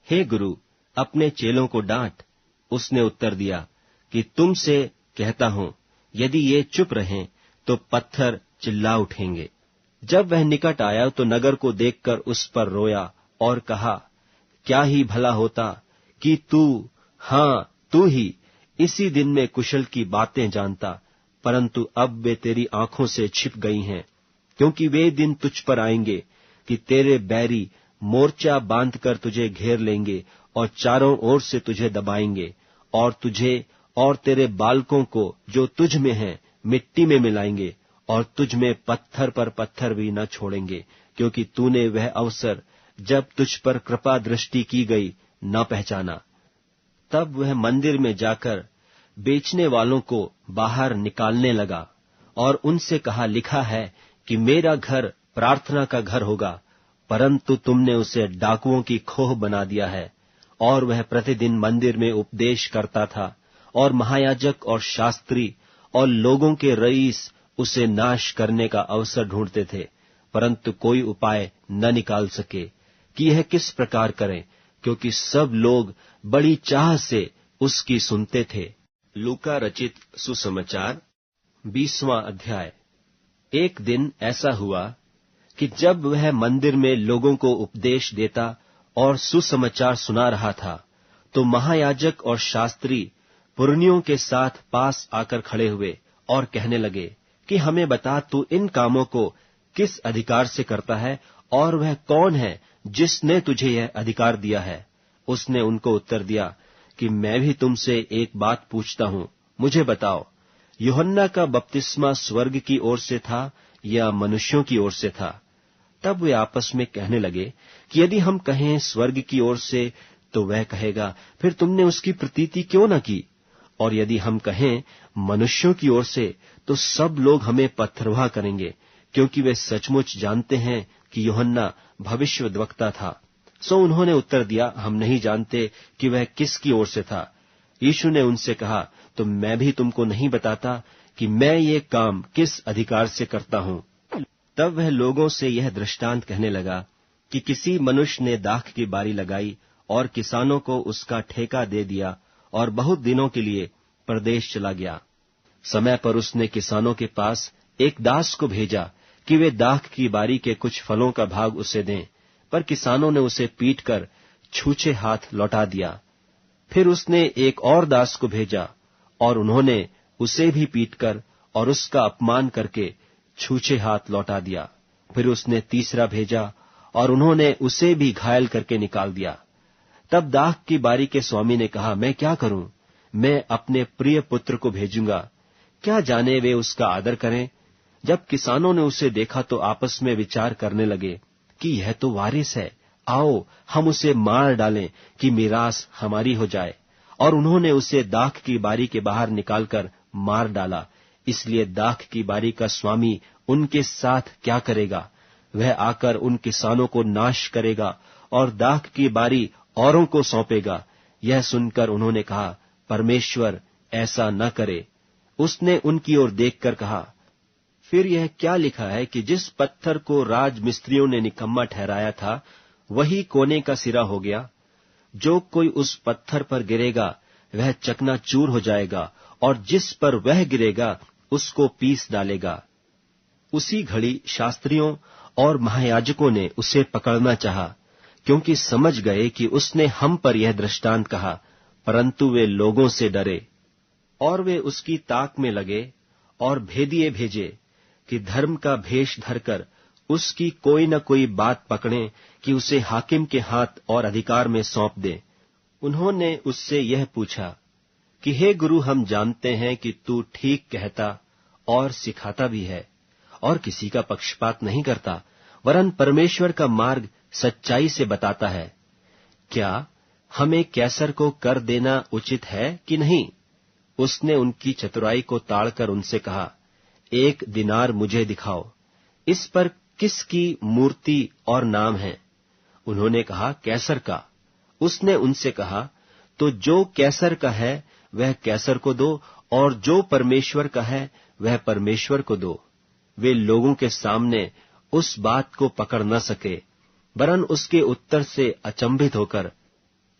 हे गुरु, अपने चेलों को डांट। उसने उत्तर दिया कि तुमसे कहता हूं, यदि ये चुप रहें तो पत्थर चिल्ला उठेंगे। जब वह निकट आया तो नगर को देखकर उस पर रोया और कहा, क्या ही भला होता कि तू ही इसी दिन में कुशल की बातें जानता, परंतु अब वे तेरी आंखों से छिप गई हैं। क्योंकि वे दिन तुझ पर आएंगे कि तेरे बैरी मोर्चा बांधकर तुझे घेर लेंगे और चारों ओर से तुझे दबाएंगे, और तुझे और तेरे बालकों को जो तुझ में हैं मिट्टी में मिलाएंगे, और तुझ में पत्थर पर पत्थर भी न छोड़ेंगे, क्योंकि तूने वह अवसर जब तुझ पर कृपा दृष्टि की गई न पहचाना। तब वह मंदिर में जाकर बेचने वालों को बाहर निकालने लगा और उनसे कहा, लिखा है कि मेरा घर प्रार्थना का घर होगा, परंतु तुमने उसे डाकुओं की खोह बना दिया है। और वह प्रतिदिन मंदिर में उपदेश करता था, और महायाजक और शास्त्री और लोगों के रईस उसे नाश करने का अवसर ढूंढते थे, परंतु कोई उपाय न निकाल सके कि यह किस प्रकार करें, क्योंकि सब लोग बड़ी चाह से उसकी सुनते थे। लूका रचित सुसमाचार 20वां अध्याय। एक दिन ऐसा हुआ कि जब वह मंदिर में लोगों को उपदेश देता और सुसमाचार सुना रहा था, तो महायाजक और शास्त्री पुरनियों के साथ पास आकर खड़े हुए और कहने लगे कि हमें बता, तू इन कामों को किस अधिकार से करता है, और वह कौन है जिसने तुझे यह अधिकार दिया है? उसने उनको उत्तर दिया कि मैं भी तुमसे एक बात पूछता हूं, मुझे बताओ, यूहन्ना का बपतिस्मा स्वर्ग की ओर से था या मनुष्यों की ओर से था? तब वे आपस में कहने लगे कि यदि हम कहें स्वर्ग की ओर से, तो वह कहेगा, फिर तुमने उसकी प्रतीति क्यों न की? और यदि हम कहें मनुष्यों की ओर से, तो सब लोग हमें पत्थरवाह करेंगे, क्योंकि वे सचमुच जानते हैं कि यूहन्ना भविष्यद्वक्ता था। सो उन्होंने उत्तर दिया, हम नहीं जानते कि वह किसकी ओर से था। यीशु ने उनसे कहा, तो मैं भी तुमको नहीं बताता कि मैं ये काम किस अधिकार से करता हूं। तब वह लोगों से यह दृष्टांत कहने लगा कि किसी मनुष्य ने दाख की बारी लगाई और किसानों को उसका ठेका दे दिया और बहुत दिनों के लिए परदेश चला गया। समय पर उसने किसानों के पास एक दास को भेजा कि वे दाख की बारी के कुछ फलों का भाग उसे दें, पर किसानों ने उसे पीटकर छूछे हाथ लौटा दिया। फिर उसने एक और दास को भेजा और उन्होंने उसे भी पीटकर और उसका अपमान करके छूछे हाथ लौटा दिया। फिर उसने तीसरा भेजा और उन्होंने उसे भी घायल करके निकाल दिया। तब दाख की बारी के स्वामी ने कहा, मैं क्या करूं? मैं अपने प्रिय पुत्र को भेजूंगा, क्या जाने वे उसका आदर करें। जब किसानों ने उसे देखा तो आपस में विचार करने लगे कि यह तो वारिस है, आओ हम उसे मार डालें कि मीरास हमारी हो जाए। और उन्होंने उसे दाख की बारी के बाहर निकालकर मार डाला। इसलिए दाख की बारी का स्वामी उनके साथ क्या करेगा? वह आकर उन किसानों को नाश करेगा और दाख की बारी औरों को सौंपेगा। यह सुनकर उन्होंने कहा, परमेश्वर ऐसा न करे। उसने उनकी ओर देखकर कहा, फिर यह क्या लिखा है कि जिस पत्थर को राजमिस्त्रियों ने निकम्मा ठहराया था, वही कोने का सिरा हो गया। जो कोई उस पत्थर पर गिरेगा वह चकनाचूर हो जाएगा, और जिस पर वह गिरेगा उसको पीस डालेगा। उसी घड़ी शास्त्रियों और महायाजकों ने उसे पकड़ना चाहा, क्योंकि समझ गए कि उसने हम पर यह दृष्टांत कहा, परंतु वे लोगों से डरे। और वे उसकी ताक में लगे और भेदिए भेजे कि धर्म का भेष धरकर उसकी कोई न कोई बात पकड़ें कि उसे हाकिम के हाथ और अधिकार में सौंप दें। उन्होंने उससे यह पूछा कि हे गुरु, हम जानते हैं कि तू ठीक कहता और सिखाता भी है और किसी का पक्षपात नहीं करता, वरन परमेश्वर का मार्ग सच्चाई से बताता है। क्या हमें कैसर को कर देना उचित है कि नहीं? उसने उनकी चतुराई को ताड़कर उनसे कहा, 1 दिनार मुझे दिखाओ, इस पर किसकी मूर्ति और नाम है? उन्होंने कहा, कैसर का। उसने उनसे कहा, तो जो कैसर का है वह कैसर को दो, और जो परमेश्वर का है वह परमेश्वर को दो। वे लोगों के सामने उस बात को पकड़ न सके, वरन उसके उत्तर से अचंभित होकर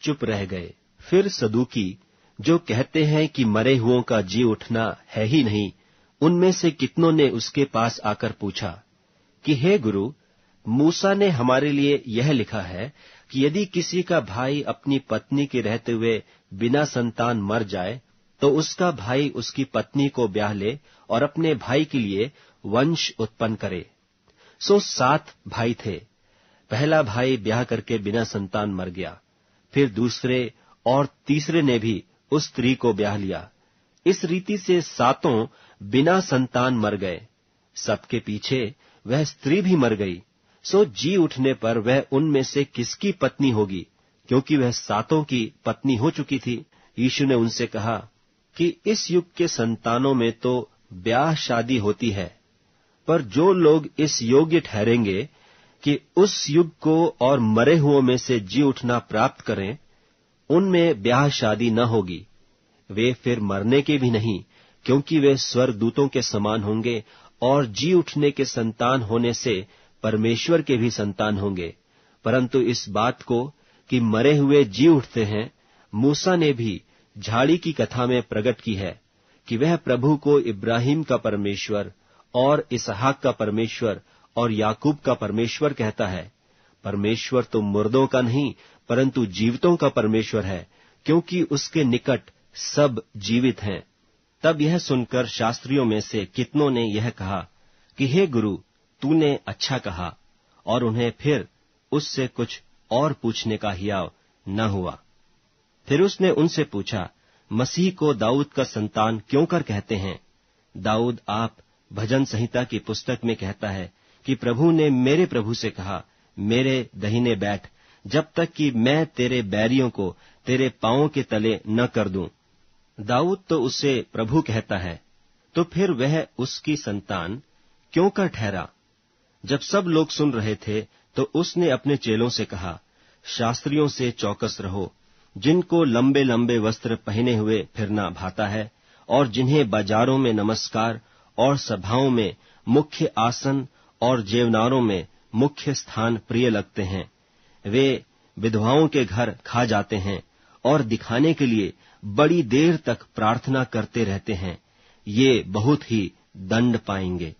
चुप रह गए। फिर सदूकी, जो कहते हैं कि मरे हुओं का जी उठना है ही नहीं, उनमें से कितनों ने उसके पास आकर पूछा कि हे गुरु, मूसा ने हमारे लिए यह लिखा है कि यदि किसी का भाई अपनी पत्नी के रहते हुए बिना संतान मर जाए, तो उसका भाई उसकी पत्नी को ब्याह ले और अपने भाई के लिए वंश उत्पन्न करे। सो 7 भाई थे। पहला भाई ब्याह करके बिना संतान मर गया। फिर दूसरे और तीसरे ने भी उस स्त्री को ब्याह लिया। इस रीति से 7 बिना संतान मर गए। सबके पीछे वह स्त्री भी मर गई। सो जी उठने पर वह उनमें से किसकी पत्नी होगी, क्योंकि वह 7 की पत्नी हो चुकी थी। यीशु ने उनसे कहा कि इस युग के संतानों में तो ब्याह शादी होती है, पर जो लोग इस योग्य ठहरेंगे कि उस युग को और मरे हुओं में से जी उठना प्राप्त करें, उनमें ब्याह शादी न होगी। वे फिर मरने के भी नहीं, क्योंकि वे स्वर्गदूतों के समान होंगे और जी उठने के संतान होने से परमेश्वर के भी संतान होंगे। परंतु इस बात को कि मरे हुए जी उठते हैं, मूसा ने भी झाड़ी की कथा में प्रकट की है कि वह प्रभु को इब्राहिम का परमेश्वर और इसहाक का परमेश्वर और याकूब का परमेश्वर कहता है। परमेश्वर तो मुर्दों का नहीं, परंतु जीवितों का परमेश्वर है, क्योंकि उसके निकट सब जीवित हैं। तब यह सुनकर शास्त्रियों में से कितनों ने यह कहा कि हे गुरु, तूने अच्छा कहा, और उन्हें फिर उससे कुछ और पूछने का हियाव न हुआ। फिर उसने उनसे पूछा, मसीह को दाऊद का संतान क्यों कर कहते हैं? दाऊद आप भजन संहिता की पुस्तक में कहता है कि प्रभु ने मेरे प्रभु से कहा, मेरे दहिने बैठ, जब तक कि मैं तेरे बैरियों को तेरे पांवों के तले न कर दूं। दाऊद तो उसे प्रभु कहता है, तो फिर वह उसकी संतान क्यों कर ठहरा? जब सब लोग सुन रहे थे तो उसने अपने चेलों से कहा, शास्त्रियों से चौकस रहो, जिनको लंबे लंबे वस्त्र पहने हुए फिरना भाता है, और जिन्हें बाजारों में नमस्कार और सभाओं में मुख्य आसन और जेवनारों में मुख्य स्थान प्रिय लगते हैं। वे विधवाओं के घर खा जाते हैं और दिखाने के लिए बड़ी देर तक प्रार्थना करते रहते हैं। ये बहुत ही दंड पाएंगे।